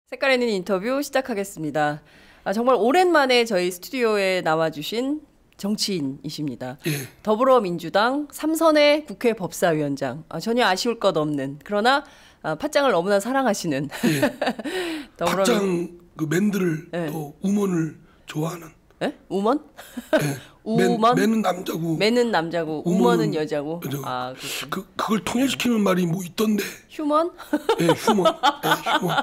색깔 있는 인터뷰 시작하겠습니다. 정말 오랜만에 저희 스튜디오에 나와주신 정치인이십니다. 예. 더불어민주당 삼선의 국회 법사위원장. 전혀 아쉬울 것 없는, 그러나 팥장을 너무나 사랑하시는 예. 팥장 그 맨들을 예. 또 우먼을 좋아하는. 예? 우먼? 예. 우먼? 맨은 남자고. 맨은 남자고 우먼은 여자고. 여자고. 그걸 통일시키는 말이 뭐 있던데. 휴먼? 예, 휴먼. 예, 휴먼.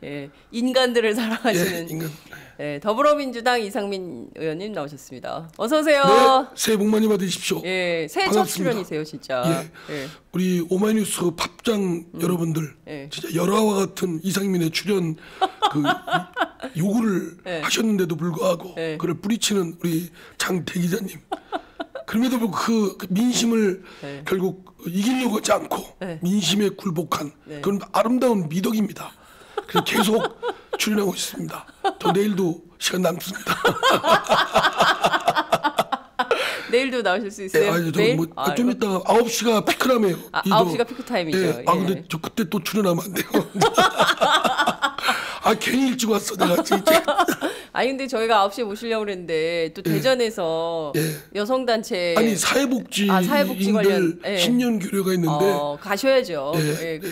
예, 인간들을 사랑하시는. 예, 인간. 예, 더불어민주당 이상민 의원님 나오셨습니다. 어서 오세요. 네, 새해 복 많이 받으십시오. 예, 새해 첫 반갑습니다. 출연이세요, 진짜. 예. 예. 우리 오마이뉴스 팝장 여러분들, 예. 진짜 열화와 같은 이상민의 출연 그 요구를 예. 하셨는데도 불구하고 예. 그걸 뿌리치는 우리 장대 기자님. 그럼에도 불구하고 그 민심을 예. 결국 이기려고 하지 않고 예. 민심에 굴복한 그런 아름다운 미덕입니다. 그래서 계속 출연하고 있습니다. 저 내일도 시간 남습니다. 내일도 나오실 수 있어요? 아니, 저 내일? 뭐 좀 이따가 9시가 피크라며요. 9시가 피크 타임이죠. 예. 근데 저 그때 또 출연하면 안 돼요. 괜히 일찍 왔어 내가 진짜. 아니 근데 저희가 9시에 모시려고 그랬는데 또 대전에서 여성단체 사회복지 사회복지 관련 신년 교류가 있는데 가셔야죠. 예. 그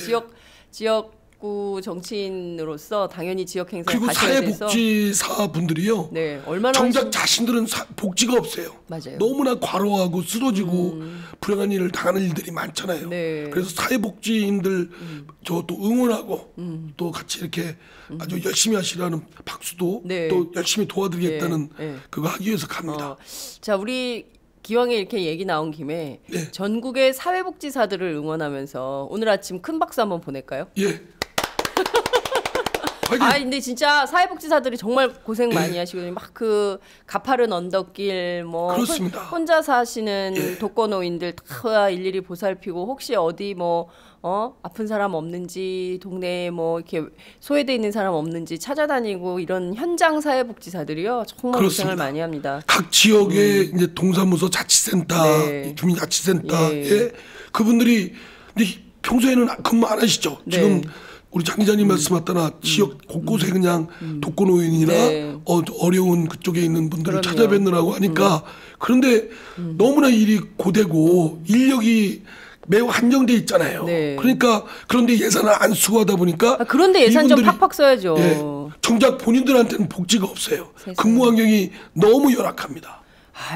지역구 정치인으로서 당연히 지역 행사에 그리고 가셔야 돼서 사회복지사 분들이요. 네, 얼마나 정작 자신들은 복지가 없어요. 맞아요. 너무나 과로하고 쓰러지고 불행한 일을 당하는 일들이 많잖아요. 네. 그래서 사회복지인들 저 또 응원하고 또 같이 이렇게 아주 열심히 하시라는 박수도 네. 또 열심히 도와드리겠다는 네. 그거 하기 위해서 갑니다. 자, 우리 기왕에 이렇게 얘기 나온 김에 네. 전국의 사회복지사들을 응원하면서 오늘 아침 큰 박수 한번 보낼까요? 예. 근데 진짜 사회복지사들이 정말 고생 많이 하시거든요. 막 그 가파른 언덕길 뭐 그렇습니다. 혼자 사시는 독거노인들 다 일일이 보살피고 혹시 어디 뭐 아픈 사람 없는지 동네에 뭐 이렇게 소외돼 있는 사람 없는지 찾아다니고 이런 현장 사회복지사들이요 정말 그렇습니다. 고생을 많이 합니다. 각 지역의 이제 동사무소 자치센터, 네. 주민자치센터에 그분들이 이제 평소에는 근무 안 하시죠. 네. 지금 우리 장 기자님 말씀하셨다나 지역 곳곳에 그냥 독거노인이나 네. 어려운 그쪽에 있는 분들을 그럼요. 찾아뵙느라고 하니까 그런데 너무나 일이 고되고 인력이 매우 한정돼 있잖아요. 네. 그러니까 그런데 예산을 안 쓰고 하다 보니까 그런데 예산 좀 이분들이 팍팍 써야죠. 정작 본인들한테는 복지가 없어요. 근무 환경이 너무 열악합니다.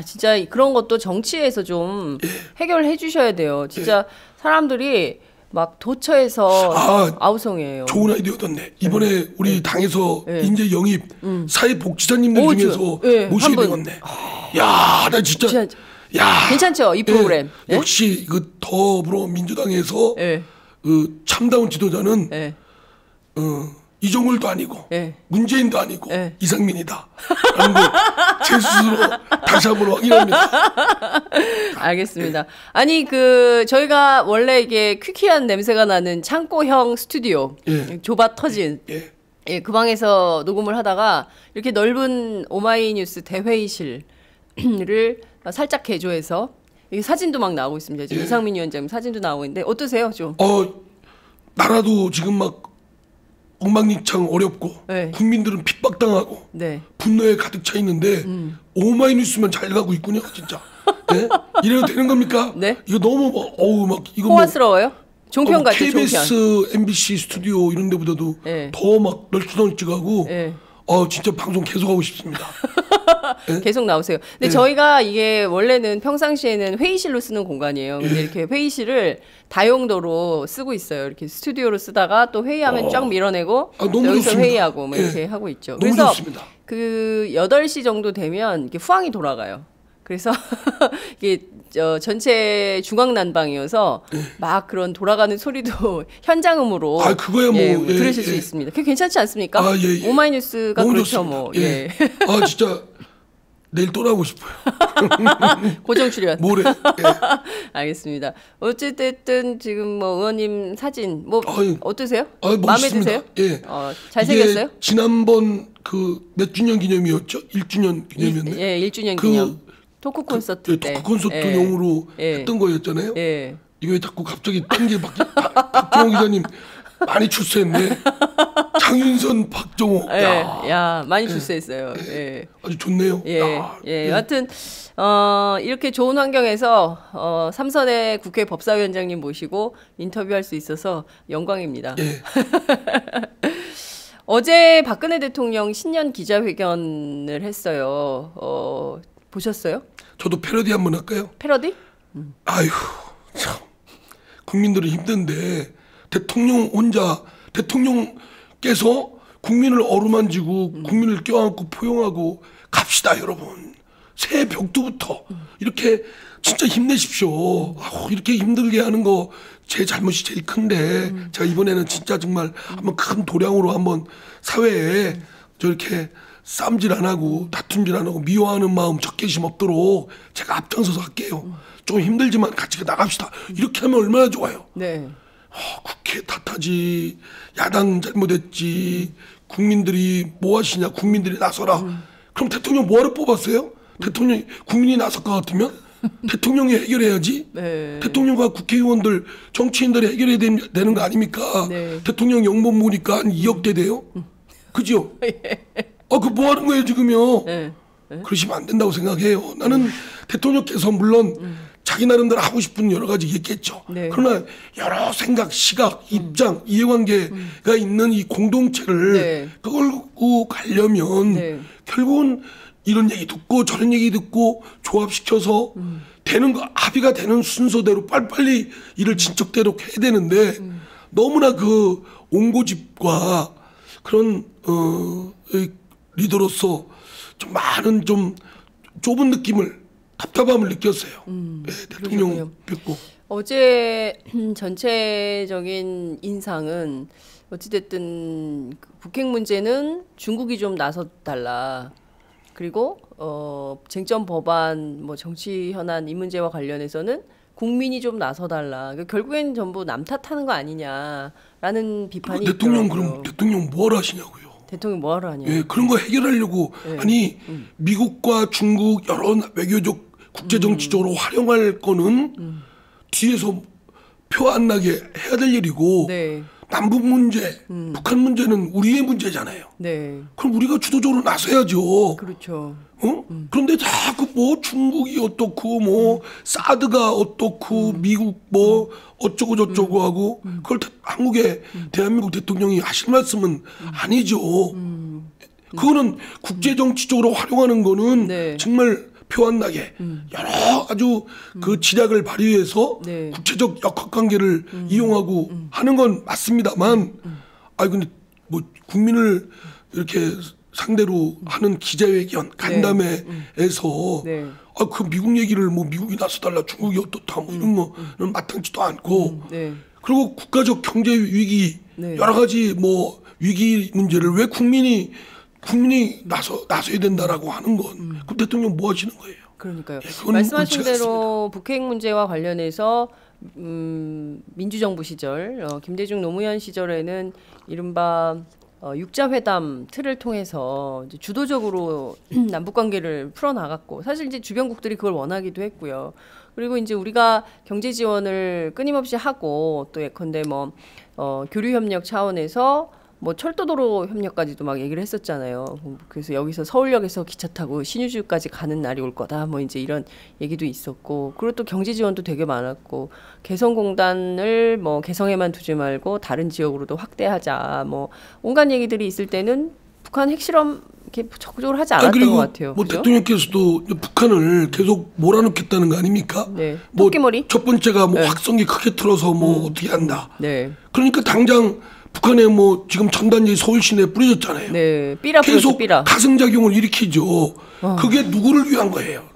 진짜 그런 것도 정치에서 좀 해결해 주셔야 돼요. 진짜 사람들이 막 도처에서 아우성이에요. 좋은 아이디어 얻었네. 이번에 우리 당에서 인재 영입 사회복지사님들 중에서 모시게 되었네. 야, 나 진짜 괜찮죠? 이 프로그램. 역시 그 더불어민주당에서 그 참다운 지도자는 이종걸도 아니고 문재인도 아니고 이상민이다. 라는 걸 제 스스로 다시 한번 확인합니다. 알겠습니다. 아니 저희가 원래 이게 퀴퀴한 냄새가 나는 창고형 스튜디오 좁아 터진 그 방에서 녹음을 하다가 이렇게 넓은 오마이뉴스 대회의실을 살짝 개조해서 사진도 막 나오고 있습니다. 지금 이상민 위원장님 사진도 나오고 있는데 어떠세요, 좀? 나라도 지금 막 엉망진창 어렵고 국민들은 핍박당하고 분노에 가득 차 있는데 오마이뉴스만 잘 가고 있군요, 진짜. 이래도 되는 겁니까? 이거 너무 막 이거 호화스러워요? 종편 같죠, KBS, MBC 스튜디오 이런 데보다도 더 막 널찍널찍하고 진짜 방송 계속 하고 싶습니다. 계속 나오세요. 근데 저희가 이게 원래는 평상시에는 회의실로 쓰는 공간이에요. 근데 이렇게 회의실을 다용도로 쓰고 있어요. 이렇게 스튜디오로 쓰다가 또 회의하면 쫙 밀어내고 여기서 좋습니다. 회의하고 뭐 이렇게 하고 있죠. 너무 그래서 좋습니다. 그 8시 정도 되면 이렇게 후황이 돌아가요. 그래서 이게 전체 중앙 난방이어서 막 그런 돌아가는 소리도 현장음으로 그거야 뭐 들으실 수 있습니다. 그게 괜찮지 않습니까? 오마이뉴스가 그렇죠, 좋습니다. 뭐. 진짜 내일 또 나오고 싶어요. 고정 출연. 모레. 알겠습니다. 어쨌든 지금 뭐 의원님 사진 뭐 어떠세요? 마음에 멋있습니다. 드세요? 잘생겼어요? 지난번 그 몇 주년 기념이었죠? 1주년 기념이었네. 1주년 기념. 토크 콘서트 때. 토크 콘서트용으로 했던 거였잖아요. 이거 왜 자꾸 갑자기 딴게 박정호 기자님 많이 출세했네. 장윤선, 박정호. 예, 야, 많이 출세했어요. 예. 아주 좋네요. 예, 예. 여하튼 이렇게 좋은 환경에서 삼선의 국회 법사위원장님 모시고 인터뷰할 수 있어서 영광입니다. 예. 어제 박근혜 대통령 신년 기자회견을 했어요. 보셨어요? 저도 패러디 한번 할까요? 패러디? 아휴, 참. 국민들은 힘든데 대통령께서 국민을 어루만지고 국민을 껴안고 포용하고 갑시다, 여러분. 새해 벽두부터 이렇게 진짜 힘내십시오. 이렇게 힘들게 하는 거 제 잘못이 제일 큰데 제가 이번에는 진짜 정말 한번 큰 도량으로 한번 사회에 저렇게 쌈질 안 하고 다툼질 안 하고 미워하는 마음 적개심 없도록 제가 앞장서서 할게요. 좀 힘들지만 같이 나갑시다. 이렇게 하면 얼마나 좋아요. 네. 국회 탓하지, 야당 잘못했지, 국민들이 뭐 하시냐, 국민들이 나서라. 그럼 대통령 뭐하러 뽑았어요? 대통령이 국민이 나설 것 같으면 대통령이 해결해야지. 네. 대통령과 국회의원들, 정치인들이 해결해야 되는 거 아닙니까? 네. 대통령 연봉 보니까 한 2억대 돼요? 그죠? 그 뭐 하는 거예요, 지금요? 네. 그러시면 안 된다고 생각해요. 나는 대통령께서 물론 자기 나름대로 하고 싶은 여러 가지 얘기했죠. 네. 그러나 여러 생각, 시각, 입장, 이해관계가 있는 이 공동체를 끌고 가려면 결국은 이런 얘기 듣고 저런 얘기 듣고 조합시켜서 되는 거 합의가 되는 순서대로 빨리빨리 일을 진척대로 해야 되는데 너무나 그 온고집과 그런 리더로서 좀 많은 좀 좁은 느낌을 답답함을 느꼈어요. 네, 대통령 뵙고. 어제 전체적인 인상은 어찌됐든 북핵 문제는 중국이 좀 나서달라. 그리고 쟁점 법안, 뭐 정치 현안 이 문제와 관련해서는 국민이 좀 나서달라. 그러니까 결국엔 전부 남 탓하는 거 아니냐라는 비판이 대통령 있더라고요. 그럼 대통령 뭘 하시냐고요? 대통령 뭐 하러 하냐? 예, 그런 거 해결하려고 아니 미국과 중국 여러 외교적 국제 정치적으로 활용할 거는 뒤에서 표 안 나게 해야 될 일이고 남북 문제, 북한 문제는 우리의 문제잖아요. 네. 그럼 우리가 주도적으로 나서야죠. 그렇죠. 그런데 자꾸 뭐 중국이 어떻고 뭐 사드가 어떻고 미국 뭐 어쩌고 저쩌고 하고 그걸 한국의 대한민국 대통령이 하실 말씀은 아니죠. 그거는 국제 정치적으로 활용하는 거는 정말 표 안 나게 여러 아주 그 지략을 발휘해서 국제적 역학관계를 이용하고 하는 건 맞습니다만 근데 뭐 국민을 이렇게 상대로 하는 기자회견 간담회에서 그 미국 얘기를 뭐 미국이 나서달라 중국이 어떻다 뭐 이런 거는 마땅치도 않고 그리고 국가적 경제 위기 여러 가지 뭐 위기 문제를 왜 국민이 나서야 된다라고 하는 건 그럼 대통령 뭐 하시는 거예요? 그러니까요. 말씀하신 대로 북핵 문제와 관련해서 민주정부 시절 김대중 노무현 시절에는 이른바 육자회담 틀을 통해서 이제 주도적으로 남북 관계를 풀어나갔고 사실 이제 주변국들이 그걸 원하기도 했고요. 그리고 이제 우리가 경제 지원을 끊임없이 하고 또 예컨대 뭐 교류 협력 차원에서 뭐 철도도로 협력까지도 막 얘기를 했었잖아요. 그래서 여기서 서울역에서 기차 타고 신의주까지 가는 날이 올 거다. 뭐 이제 이런 얘기도 있었고, 그리고 또 경제 지원도 되게 많았고, 개성공단을 뭐 개성에만 두지 말고 다른 지역으로도 확대하자. 뭐 온갖 얘기들이 있을 때는 북한 핵실험 이렇게 적극적으로 하지 않았던 것 같아요. 뭐 그죠? 대통령께서도 북한을 계속 몰아넣겠다는 거 아닙니까? 네. 뭐 토끼머리? 첫 번째가 뭐 확성기 크게 틀어서 뭐 어떻게 한다. 네. 그러니까 당장 북한에 뭐 지금 전단지 서울 시내에 뿌려졌잖아요. 네. 삐라 계속 삐라. 가승작용을 일으키죠. 그게 누구를 위한 거예요?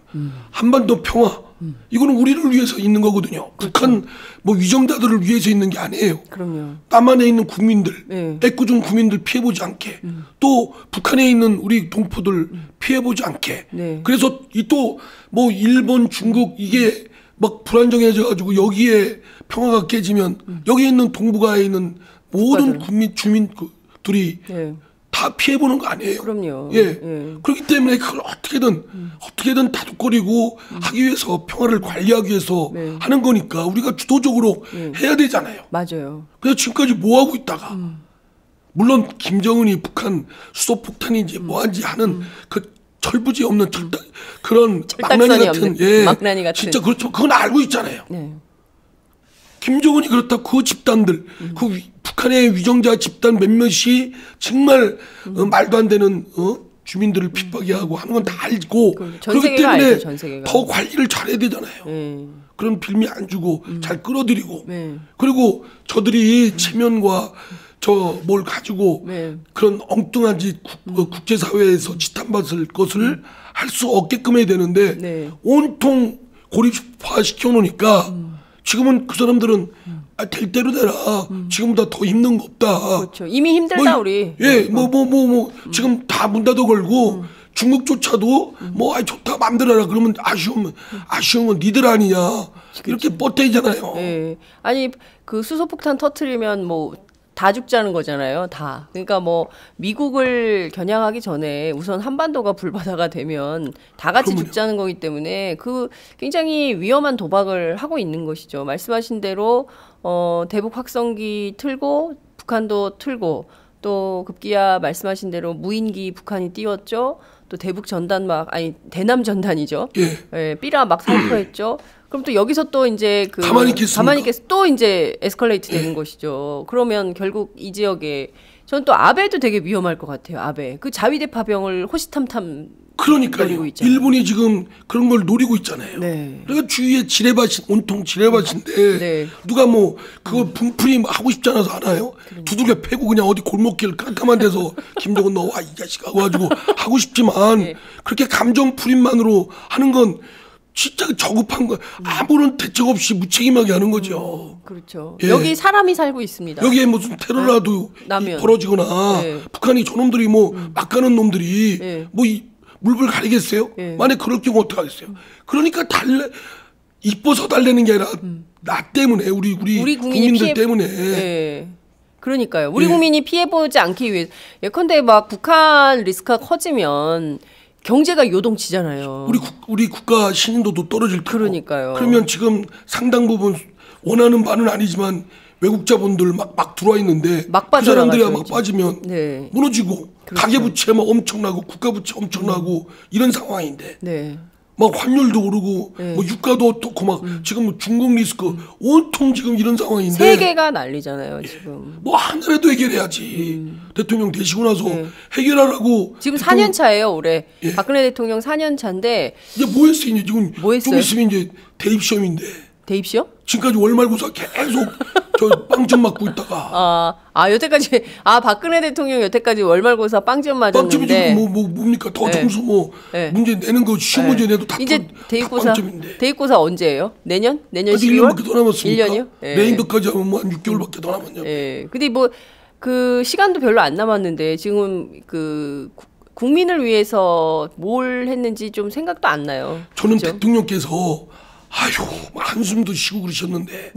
한반도 평화. 이거는 우리를 위해서 있는 거거든요. 그렇죠. 북한 뭐 위정자들을 위해서 있는 게 아니에요. 그럼요. 남한에 있는 국민들, 애꿎은 국민들 피해보지 않게, 또 북한에 있는 우리 동포들 피해보지 않게. 그래서 이 또 뭐 일본, 중국 이게 막 불안정해져가지고 여기에 평화가 깨지면 여기에 있는 동북아에 있는 모든 주민들이 다 다 피해보는 거 아니에요. 그럼요. 예. 예. 그렇기 때문에 그걸 어떻게든 다독거리고 하기 위해서 평화를 관리하기 위해서 네. 하는 거니까 우리가 주도적으로 해야 되잖아요. 맞아요. 그래서 지금까지 뭐 하고 있다가 물론 김정은이 북한 수소폭탄인지 뭐한지 하는 그 철부지 없는 그런 막나니 같은 막나니 같은 진짜 그렇죠. 그건 알고 있잖아요. 네. 김정은이 그렇다 그 집단들 그 북한의 위정자 집단 몇몇이 정말 말도 안 되는 주민들을 핍박해 하고 하는 건 다 알고 그렇기 때문에 알죠, 전 세계가. 더 관리를 잘해야 되잖아요. 그런 빌미 안 주고 잘 끌어들이고 그리고 저들이 체면과 저 뭘 가지고 그런 엉뚱한 짓 국제사회에서 지탄받을 것을 할 수 없게끔 해야 되는데 온통 고립화 시켜놓으니까 지금은 그 사람들은 될 대로 되라. 지금보다 더 힘든 거 없다. 그렇죠. 이미 힘들다 우리. 예, 지금 다 문 닫아 걸고 중국조차도 좋다 맘대로 하라 그러면 아쉬운 건 니들 아니냐. 이렇게 뻗대잖아요. 예. 아니 그 수소폭탄 터트리면 다 죽자는 거잖아요. 다. 그러니까 미국을 겨냥하기 전에 우선 한반도가 불바다가 되면 다 같이 죽자는 거기 때문에 그 굉장히 위험한 도박을 하고 있는 것이죠. 말씀하신 대로 대북 확성기 틀고 북한도 틀고 또 급기야 말씀하신 대로 무인기 북한이 띄웠죠. 또 대북 전단 대남 전단이죠. 예, 삐라 막 살포했죠. 그럼 또 여기서 또 이제 가만히 있겠어 또 이제 에스컬레이트 되는 것이죠. 그러면 결국 이 지역에 저는 또 아베도 되게 위험할 것 같아요. 아베 그 자위대 파병을 호시탐탐 그러니까요. 일본이 지금 그런 걸 노리고 있잖아요. 네. 그러니까 주위에 지뢰밭이 온통 지뢰밭인데 누가 그거 분풀이 하고 싶지 않아서 하나요? 두들겨 패고 그냥 어디 골목길 깜깜한 데서 김정은 너 와 이 자식 하고 가지고 하고 싶지만 그렇게 감정 풀이만으로 하는 건 진짜 저급한 거 아무런 대책 없이 무책임하게 하는 거죠. 그렇죠. 여기 사람이 살고 있습니다. 여기에 무슨 테러라도 벌어지거나 북한이 저놈들이 막 가는 놈들이 물불 가리겠어요? 만약 그럴 경우 어떡하겠어요? 그러니까 이뻐서 달래는 게 아니라 나 때문에 우리 국민들 때문에. 그러니까요. 우리 국민이 피해보지 않기 위해 예컨대 북한 리스크가 커지면 경제가 요동치잖아요. 우리 국가 신인도도 떨어질 테고. 그러니까요. 그러면 지금 상당 부분 원하는 바는 아니지만 외국자분들 막 들어와 있는데 그 사람들이 막 빠지면 무너지고 그렇죠. 가계부채 엄청나고 국가부채 엄청나고 이런 상황인데 막 환율도 오르고 유가도 어떻고 지금 중국 리스크 온통 지금 이런 상황인데 세계가 난리잖아요 지금. 하나라도 해결해야지. 대통령 되시고 나서 해결하라고. 지금 4년 차예요 올해. 박근혜 대통령 4년 차인데 이제 뭐 했어요 이제 지금 좀 있으면 이제 대입 시험인데. 대입시험? 지금까지 월말고사 계속 저 빵점 맞고 있다가. 여태까지 박근혜 대통령 여태까지 월말고사 빵점 맞았는데. 빵점이 지금 뭡니까? 더 점수 문제 내는 거 시험 문제 내도 다 이제 대입고사 언제예요? 내년 12월? 1년밖에 더 남았습니까? 1년이요? 내년도까지 하면 한 6개월밖에 더 남았냐. 근데 그 시간도 별로 안 남았는데 지금 국민을 위해서 뭘 했는지 좀 생각도 안 나요. 저는 그렇죠? 대통령께서 한숨도 쉬고 그러셨는데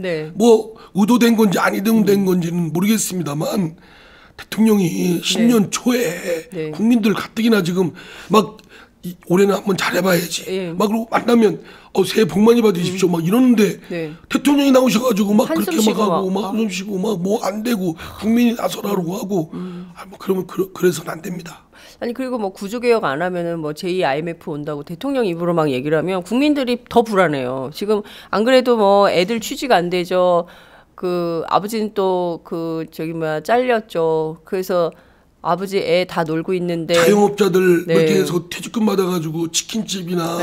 의도된 건지 안 의도된 건지는 모르겠습니다만 대통령이 신년 초에 국민들 가뜩이나 지금 올해는 한번 잘해봐야지 그리고 만나면 새해 복 많이 받으십시오 이러는데 대통령이 나오셔가지고 그렇게 하고 한숨 쉬고 뭐 안 되고 국민이 나서라고 하고 그러면 그래서는 안 됩니다. 아니 그리고 구조개혁 안 하면은 제2 IMF 온다고 대통령 입으로 막 얘기를 하면 국민들이 더 불안해요. 지금 안 그래도 애들 취직 안 되죠. 아버지는 또 잘렸죠. 그래서 아버지 애 다 놀고 있는데 자영업자들 이렇게 해서 퇴직금 받아가지고 치킨집이나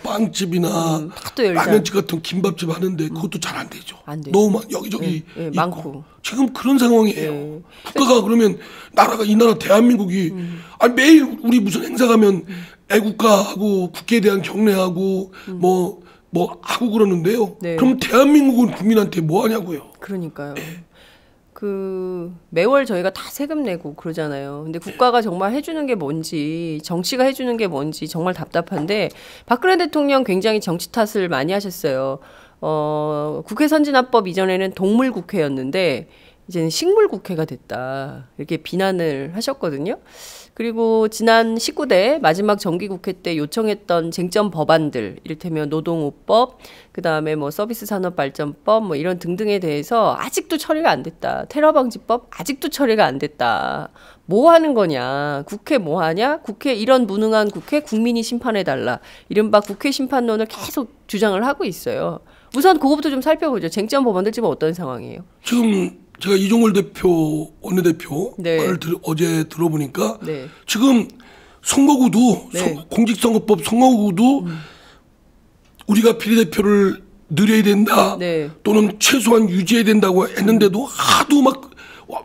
빵집이나 라면집 같은 김밥집 하는데 그것도 잘 안 되죠. 너무 여기저기 많고 지금 그런 상황이에요. 국가가 그러면 이 나라 대한민국이 매일 우리 무슨 행사 가면 애국가하고 국회에 대한 경례하고 하고 그러는데요. 그럼 대한민국은 국민한테 뭐 하냐고요. 그러니까요. 매월 저희가 다 세금 내고 그러잖아요. 근데 국가가 정말 해주는 게 뭔지, 정치가 해주는 게 뭔지 정말 답답한데, 박근혜 대통령 굉장히 정치 탓을 많이 하셨어요. 국회 선진화법 이전에는 동물국회였는데, 이제는 식물국회가 됐다. 이렇게 비난을 하셨거든요. 그리고 지난 19대 마지막 정기국회 때 요청했던 쟁점 법안들, 이를테면 노동오법, 그다음에 뭐 서비스산업발전법 뭐 이런 등등에 대해서 아직도 처리가 안 됐다. 테러방지법 아직도 처리가 안 됐다. 뭐 하는 거냐? 국회 뭐 하냐? 국회 이런 무능한 국회 국민이 심판해달라. 이른바 국회 심판론을 계속 주장을 하고 있어요. 우선 그거부터 좀 살펴보죠. 쟁점 법안들 지금 어떤 상황이에요? 지금 제가 이종걸 대표 원내대표 네. 말을 어제 들어보니까 네. 지금 선거구도 네. 공직선거법 선거구도 우리가 비례대표를 늘려야 된다. 네. 또는 최소한 유지해야 된다고 했는데도 하도 막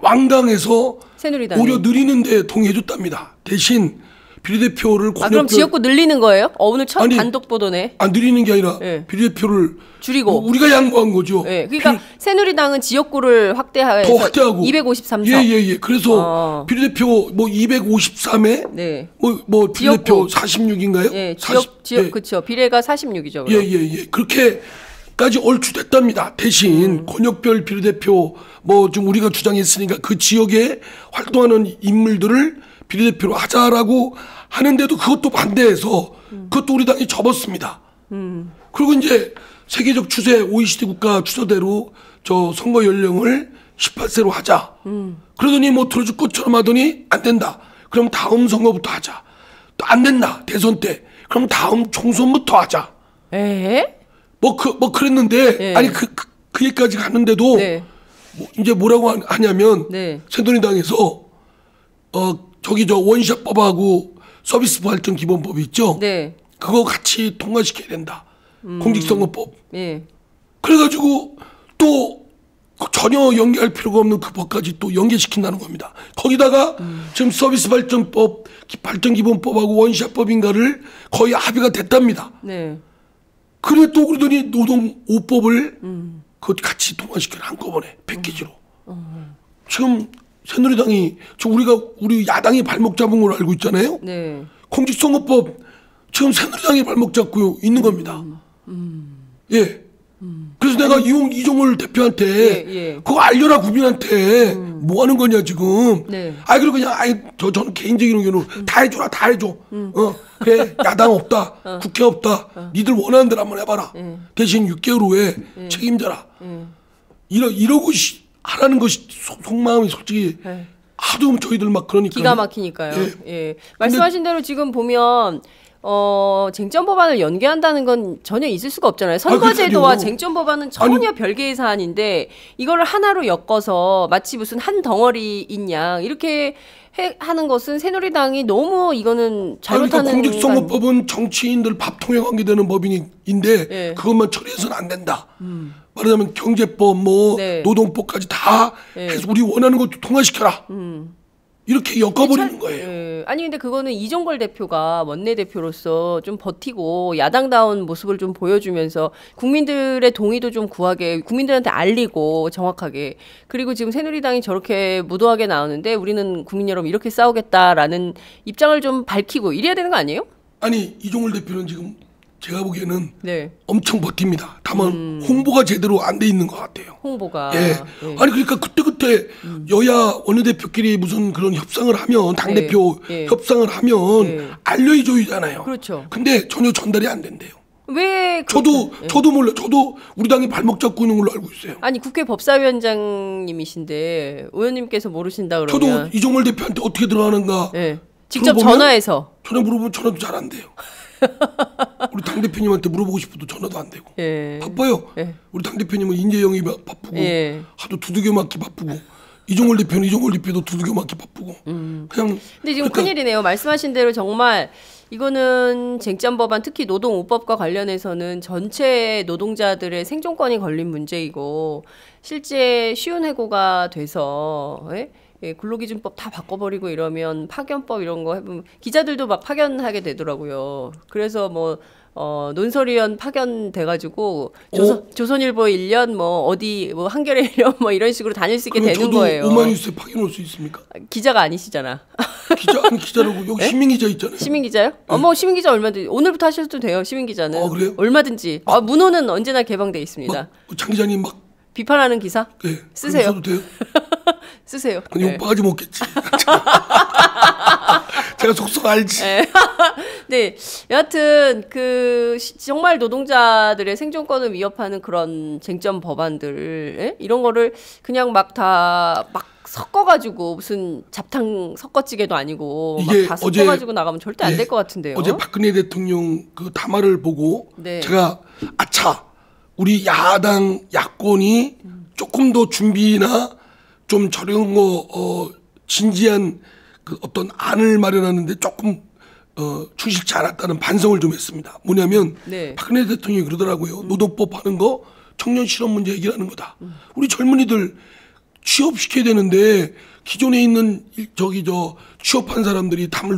완강해서 새누리당이. 오히려 늘리는데 동의해줬답니다. 대신 비례대표를 그럼 지역구 늘리는 거예요? 오늘 첫 단독 보도네. 안 늘리는 게 아니라 네. 비례대표를 줄이고 우리가 양보한 거죠. 네. 그러니까 새누리당은 지역구를 확대해서 더 확대하고 253석. 예예예. 그래서 비례대표 뭐 253에 네. 뭐 비례대표 46인가요? 예, 지역 그렇죠. 비례가 46이죠. 예예예. 그렇게까지 얼추됐답니다. 대신 권역별 비례대표 뭐 좀 우리가 주장했으니까 그 지역에 활동하는 인물들을 비례대표로 하자라고 하는데도 그것도 반대해서 그것도 우리 당이 접었습니다. 그리고 이제 세계적 추세 OECD 국가 추세대로 저 선거 연령을 18세로 하자. 그러더니 뭐 들어줄 것처럼 하더니 안 된다. 그럼 다음 선거부터 하자. 또 안 된다. 대선 때. 그럼 다음 총선부터 하자. 에? 뭐 그랬는데 네. 아니 그 얘기까지 갔는데도 네. 뭐 이제 뭐라고 하냐면 네. 새누리당에서 저기 저 원샷법하고 서비스 발전 기본법이 있죠. 네. 그거 같이 통과시켜야 된다. 공직선거법. 예. 그래가지고 또 전혀 연계할 필요가 없는 그 법까지 또 연계시킨다는 겁니다. 거기다가 지금 서비스 발전법, 발전 기본법하고 원샷법인가를 거의 합의가 됐답니다. 네. 그래 또 그러더니 노동 5법을 그것 같이 통과시켜라 한꺼번에 패키지로. 지금 새누리당이 지금 우리 야당이 발목 잡은 걸로 알고 있잖아요. 네. 공직선거법 지금 새누리당이 발목 잡고 있는 겁니다. 예. 그래서 내가 이종걸 대표한테 예. 그거 알려라 국민한테 뭐 하는 거냐 지금. 네. 그리고 그냥 저는 개인적인 의견으로 다 해줘라 다 해줘. 그래 야당 없다 국회 없다 니들 원하는 대로 한번 해봐라. 대신 6개월 후에 책임져라. 이러고 하라는 것이 속마음이 솔직히 하도 저희들 막 그러니까 기가 막히니까요. 예. 말씀하신 대로 지금 보면 쟁점 법안을 연계한다는 건 전혀 있을 수가 없잖아요. 선거제도와 쟁점 법안은 전혀 별개의 사안인데 이거를 하나로 엮어서 마치 무슨 한 덩어리인 양 이렇게 하는 것은 새누리당이 너무 이거는 잘못하는. 그러니까 공직선거법은 정치인들 밥 통행관계되는 법인데 예. 그것만 처리해서는 안 된다. 말하자면 경제법 뭐 네. 노동법까지 다 해서 우리 원하는 것도 통과시켜라. 이렇게 엮어버리는 거예요. 예. 아니 근데 그거는 이종걸 대표가 원내대표로서 좀 버티고 야당다운 모습을 좀 보여주면서 국민들의 동의도 좀 구하게 국민들한테 알리고 정확하게 그리고 지금 새누리당이 저렇게 무도하게 나오는데 우리는 국민 여러분 이렇게 싸우겠다라는 입장을 좀 밝히고 이래야 되는 거 아니에요? 아니 이종걸 대표는 지금 제가 보기에는 네. 엄청 버팁니다. 다만 홍보가 제대로 안 돼 있는 것 같아요. 홍보가. 예. 아니 그러니까 그때 여야 원내대표끼리 무슨 그런 협상을 하면 당대표 협상을 하면 알려줘야잖아요. 그렇죠. 근데 전혀 전달이 안 된대요. 왜? 저도 몰라. 저도 우리 당이 발목 잡고 있는 걸로 알고 있어요. 아니 국회 법사위원장님이신데 의원님께서 모르신다 그러면. 저도 이종걸 대표한테 어떻게 들어가는가. 직접 전화해서. 전화 물어보면 전화도 잘 안 돼요. 우리 당대표님한테 물어보고 싶어도 전화도 안 되고 바빠요. 우리 당대표님은 인재 영입이 바쁘고 하도 두들겨 맞기 바쁘고 이종걸 대표도 두들겨 맞기 바쁘고 그냥. 근데 지금 큰일이네요. 말씀하신 대로 정말 이거는 쟁점 법안 특히 노동 5법과 관련해서는 전체 노동자들의 생존권이 걸린 문제이고 실제 쉬운 해고가 돼서 근로기준법 다 바꿔버리고 이러면 파견법 이런 거 해보면 기자들도 막 파견하게 되더라고요. 그래서 뭐 논설위원 파견돼가지고 조선일보 1년 뭐 어디 뭐 한겨레 1년 뭐 이런 식으로 다닐 수 있게 되는 거예요. 저도 오마이뉴스에 파견 올 수 있습니까? 기자가 아니시잖아. 기자라고 여기 시민기자 있잖아요. 시민기자요? 뭐 시민기자 얼마든지 오늘부터 하셔도 돼요. 시민기자는. 그래요? 얼마든지. 문호는 언제나 개방돼 있습니다. 장 기자님 막 비판하는 기사? 쓰세요. 써도 돼요? 쓰세요. 욕바가지 먹겠지. 제가 속속 알지. 네, 여하튼 정말 노동자들의 생존권을 위협하는 그런 쟁점 법안들 이런 거를 그냥 막 섞어가지고 무슨 잡탕 섞어찌개도 아니고 막 다 섞어가지고 나가면 절대 안 될 것 같은데요. 어제 박근혜 대통령 그 담화를 보고 제가 아차 우리 야권이 조금 더 준비나 좀 저런 거 진지한 그 어떤 안을 마련하는데 조금 충실치 않았다는 반성을 좀 했습니다. 뭐냐면 박근혜 대통령이 그러더라고요. 노동법 하는 거 청년 실업 문제 해결하는 거다. 우리 젊은이들 취업시켜야 되는데 기존에 있는 취업한 사람들이 담을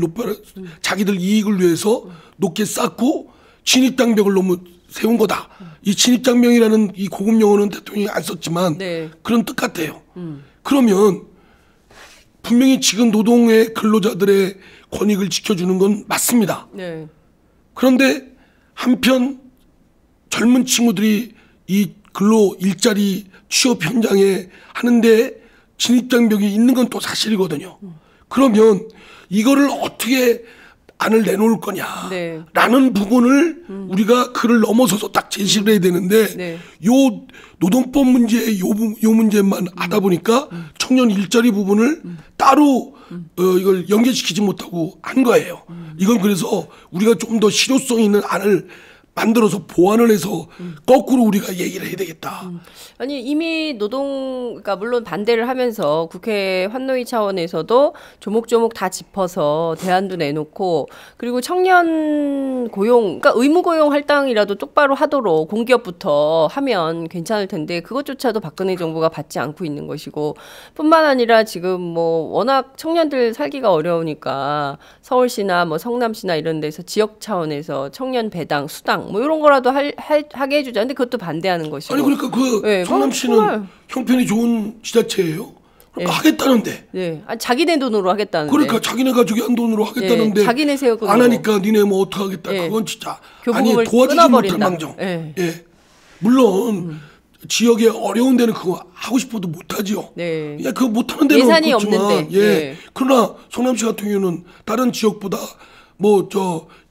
자기들 이익을 위해서 높게 쌓고 진입장벽을 너무 세운 거다. 이 진입장벽이라는 이 고급 용어는 대통령이 안 썼지만 그런 뜻 같아요. 그러면 분명히 지금 노동의 근로자들의 권익을 지켜주는 건 맞습니다. 그런데 한편 젊은 친구들이 이 근로 일자리 취업 현장에 하는데 진입장벽이 있는 건 또 사실이거든요. 그러면 이거를 어떻게 안을 내놓을 거냐라는 부분을 우리가 그를 넘어서서 딱 제시를 해야 되는데 요 노동법 문제 요 문제만 하다 보니까 청년 일자리 부분을 따로 이걸 연계시키지 못하고 한 거예요. 이건 그래서 우리가 좀 더 실효성 있는 안을 만들어서 보완을 해서 거꾸로 우리가 얘기를 해야 되겠다. 아니 이미 그러니까 물론 반대를 하면서 국회 환노위 차원에서도 조목조목 다 짚어서 대안도 내놓고 그리고 청년 고용, 그러니까 의무 고용 할당이라도 똑바로 하도록 공기업부터 하면 괜찮을 텐데 그것조차도 박근혜 정부가 받지 않고 있는 것이고 뿐만 아니라 지금 뭐 워낙 청년들 살기가 어려우니까 서울시나 뭐 성남시나 이런 데서 지역 차원에서 청년 배당, 수당 뭐 이런 거라도 하게 해주자. 근데 그것도 반대하는 것이고. 아니 그러니까 성남시는 형편이 좋은 지자체예요. 그러니까 하겠다는데. 아니, 자기네 돈으로 하겠다는데. 그러니까 자기네 가족이 한 돈으로 하겠다는데. 자기네 세금으로. 안 하니까 니네 뭐 어떻게 하겠다. 그건 진짜 아니 도와주지 못할 망정. 물론 지역에 어려운 데는 그거 하고 싶어도 못하지요. 그거 못하는 데는 예산이 없지만, 없는데. 그러나 성남시 같은 경우는 다른 지역보다 뭐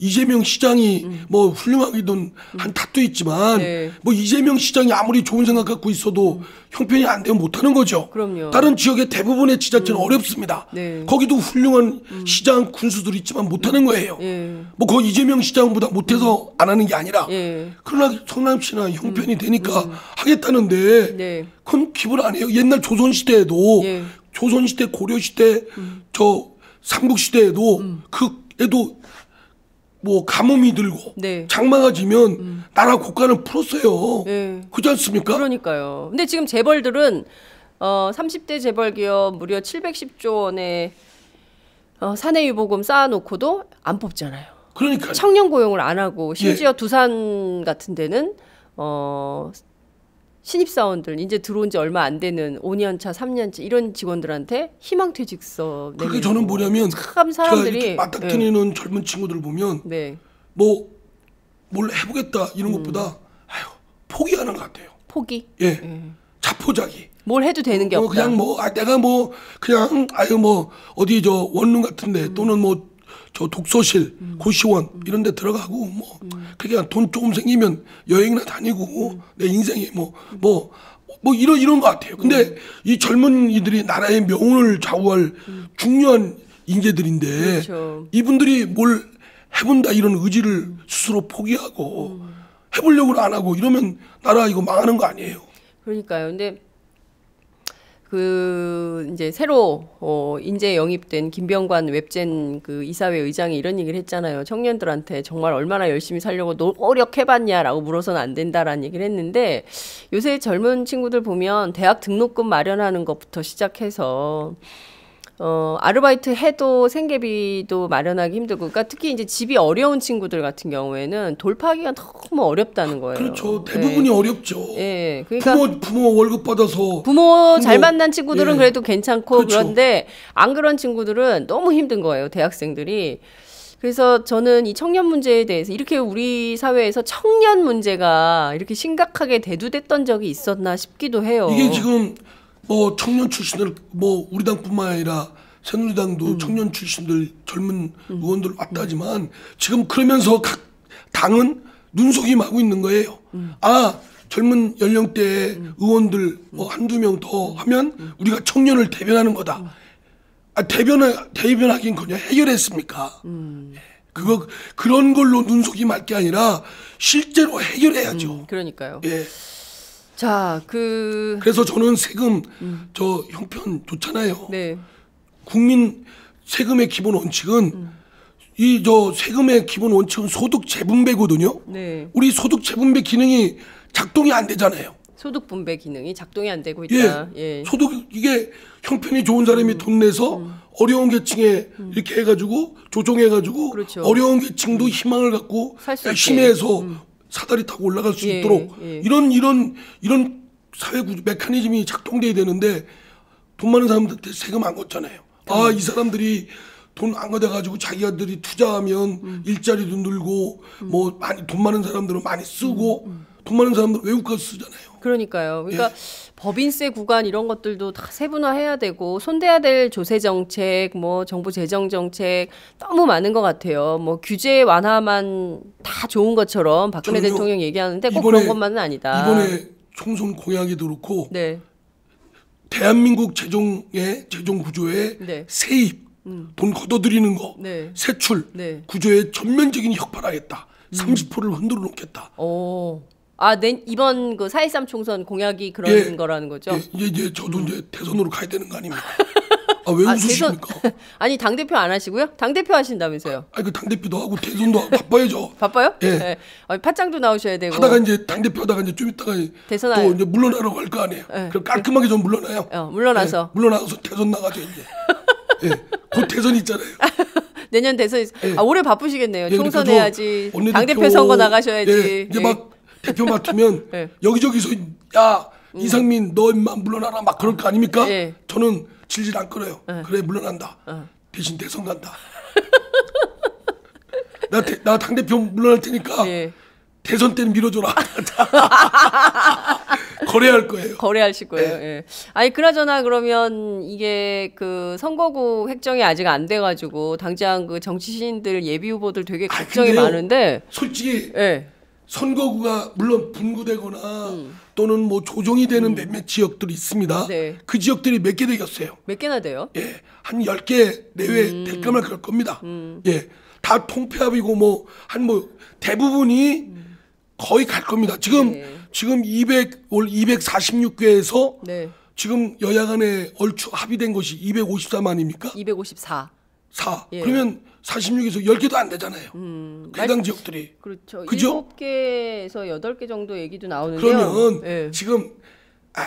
이재명 시장이 뭐 훌륭하기든 한 탓도 있지만 뭐 이재명 시장이 아무리 좋은 생각 갖고 있어도 형편이 안 되면 못하는 거죠. 그럼요. 다른 지역의 대부분의 지자체는 어렵습니다. 거기도 훌륭한 시장 군수들이 있지만 못하는 거예요. 뭐 그 이재명 시장보다 못해서 안 하는 게 아니라 그러나 성남시나 형편이 되니까 하겠다는데 그건 기분 안 해요. 옛날 조선시대에도 조선시대 고려시대 삼국시대에도 애도 뭐 가뭄이 들고 장마가 지면 나라 국가는 풀었어요. 그렇지 않습니까? 그러니까요. 근데 지금 재벌들은 30대 재벌 기업 무려 710조 원의 사내유보금 쌓아놓고도 안 뽑잖아요. 그러니까 청년 고용을 안 하고 심지어 두산 같은 데는 신입사원들 이제 들어온 지 얼마 안 되는 5년차, 3년차 이런 직원들한테 희망퇴직서 내밀고. 그게 저는 뭐냐면 참 사람들이 제가 맞닥뜨리는 젊은 친구들 보면 뭐 뭘 해보겠다 이런 것보다 포기하는 것 같아요. 포기? 자포자기. 뭘 해도 되는 게 없다. 그냥 내가 그냥 어디 원룸 같은데 또는 독서실, 고시원 이런 데 들어가고 그냥 돈 조금 생기면 여행이나 다니고 내 인생에 이런 것 같아요. 근데 이 젊은이들이 나라의 명운을 좌우할 중요한 인재들인데 이분들이 뭘 해본다 이런 의지를 스스로 포기하고 해보려고 안 하고 이러면 나라 이거 망하는 거 아니에요. 그러니까요. 근데 이제 새로 인재 영입된 김병관 웹젠 이사회 의장이 이런 얘기를 했잖아요. 청년들한테 정말 얼마나 열심히 살려고 노력해봤냐라고 물어서는 안 된다라는 얘기를 했는데 요새 젊은 친구들 보면 대학 등록금 마련하는 것부터 시작해서 아르바이트 해도 생계비도 마련하기 힘들고, 그러니까 특히 이제 집이 어려운 친구들 같은 경우에는 돌파하기가 너무 어렵다는 거예요. 그렇죠. 대부분이 어렵죠. 그러니까 부모 월급 받아서 부모 잘 만난 친구들은 그래도 괜찮고 그렇죠. 그런데 안 그런 친구들은 너무 힘든 거예요. 대학생들이. 그래서 저는 이 청년 문제에 대해서 이렇게 우리 사회에서 청년 문제가 이렇게 심각하게 대두됐던 적이 있었나 싶기도 해요. 이게 지금 뭐 청년 출신들 뭐 우리 당뿐만 아니라 새누리당도 청년 출신들 젊은 의원들 왔다 하지만 지금 그러면서 각 당은 눈속임하고 있는 거예요. 아 젊은 연령대의 의원들 뭐 한두 명 더 하면 우리가 청년을 대변하는 거다. 아 대변하긴커녕 해결했습니까? 그런 걸로 눈속임할 게 아니라 실제로 해결해야죠. 그러니까요. 예. 자, 그래서 저는 세금 저 형편 좋잖아요. 네. 국민 세금의 기본 원칙은 세금의 기본 원칙은 소득 재분배거든요. 네. 우리 소득 재분배 기능이 작동이 안 되잖아요. 소득 분배 기능이 작동이 안 되고 있다. 예. 소득 이게 형편이 좋은 사람이 돈 내서 어려운 계층에 이렇게 해가지고 조정해가지고 그렇죠. 어려운 계층도 희망을 갖고 열심히 해서 사다리 타고 올라갈 수 있도록 이런 사회 구조 메커니즘이 작동돼야 되는데 돈 많은 사람들한테 세금 안 걷잖아요. 아 이 사람들이 돈 안 걷어가지고 자기들이 투자하면 일자리도 늘고 뭐 많이 돈 많은 사람들은 많이 쓰고 돈 많은 사람들은 외국 가서 쓰잖아요. 그러니까요. 그러니까 법인세 구간 이런 것들도 다 세분화해야 되고 손대야 될 조세 정책, 뭐 정부 재정 정책 너무 많은 것 같아요. 뭐 규제 완화만 다 좋은 것처럼 박근혜 대통령 얘기하는데 꼭 그런 것만은 아니다. 이번에 총선 공약에도 그렇고 네. 대한민국 재정 구조에 세입, 돈 걷어들이는 거, 세출 구조에 전면적인 혁파하겠다. 30%를 흔들어 놓겠다. 오. 아, 이번 그 4.13 총선 공약이 그런 거라는 거죠? 이제 저도 이제 대선으로 가야 되는 거 아닙니까? 아, 왜 웃으십니까? 아니, 당대표 안 하시고요? 당대표 하신다면서요? 그 당대표도 하고 대선도 하고 바빠야죠. 바빠요? 예. 네. 팟짱도 나오셔야 되고. 하다가 이제 당대표 하다가 이제 좀 있다가 대선 또 이제 물러나라고 할 거 아니에요. 그럼 깔끔하게 좀 물러나요. 물러나서. 물러나서 대선 나가죠, 이제. 곧 대선 있잖아요. 내년 대선 올해 바쁘시겠네요. 총선 해야지. 당대표 선거 나가셔야지. 이제 막 대표 맡으면 여기저기서 야 이상민 너 임마 물러나라 막 그럴 거 아닙니까? 저는 질질 안 끌어요. 그래 물러난다. 대신 대선 간다. 나 당대표 물러날 테니까 대선 때는 밀어줘라. 거래할 거예요. 거래하실 거예요. 예. 아니 그나저나 그러면 이게 그 선거구 획정이 아직 안 돼가지고 당장 그 정치 시인들 예비 후보들 되게 걱정이 많은데 솔직히 선거구가 물론 분구되거나 또는 뭐 조정이 되는 몇몇 지역들이 있습니다. 그 지역들이 몇 개 되겠어요? 몇 개나 돼요? 한 10개 내외 될까 말까 할 겁니다. 다 통폐합이고 뭐 대부분이 거의 갈 겁니다. 지금 246개에서 지금 여야 간에 얼추 합의된 것이 254만입니까? 254. 그러면 46에서 10개도 안 되잖아요. 해당 지역들이. 그렇죠. 그죠? 7개에서 8개 정도 얘기도 나오는데요. 그러면 지금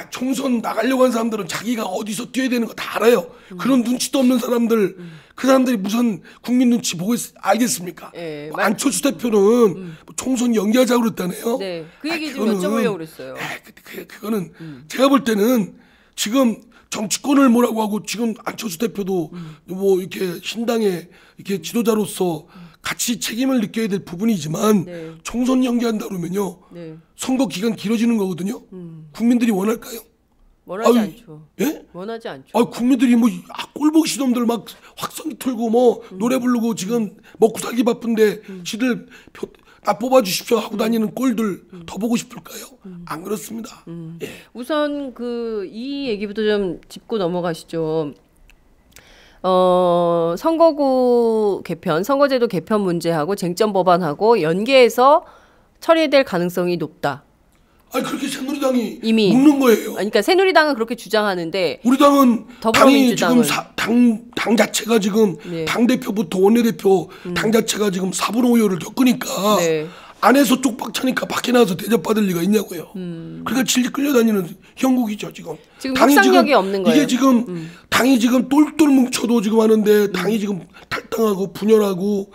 총선 나가려고 하는 사람들은 자기가 어디서 뛰어야 되는 거 다 알아요. 그런 눈치도 없는 사람들, 그 사람들이 무슨 국민 눈치 보고 알겠습니까? 안철수 대표는 총선 연기하자고 그랬다네요. 그 얘기 좀 여쭤보려고 그랬어요. 그거는 제가 볼 때는 지금 정치권을 뭐라고 하고 지금 안철수 대표도 뭐 이렇게 신당의 이렇게 지도자로서 같이 책임을 느껴야 될 부분이지만 총선 연기한다 그러면요 선거 기간 길어지는 거거든요. 국민들이 원할까요? 원하지 않죠. 예? 원하지 않죠. 국민들이 뭐 꼴보기 시놈들 막 확성기 틀고 뭐 노래 부르고 지금 먹고 살기 바쁜데 지들 나 뽑아주십시오 하고 다니는 꼴들 더 보고 싶을까요? 안 그렇습니다. 우선 이 얘기부터 좀 짚고 넘어가시죠. 선거구 개편, 선거제도 개편 문제하고 쟁점 법안하고 연계해서 처리될 가능성이 높다. 그렇게 새누리당이 이미 묻는 거예요. 그러니까 새누리당은 그렇게 주장하는데 우리 당은 당이 지금 당 자체가 지금 당 대표부터 원내대표 당 자체가 지금 4분 5요를 겪으니까 안에서 쪽박 차니까 밖에 나와서 대접받을 리가 있냐고요. 그러니까 질질 끌려다니는 형국이죠 지금. 당이 협상력이 없는 거예요. 이게 지금 당이 지금 똘똘 뭉쳐도 지금 하는데 당이 지금 탈당하고 분열하고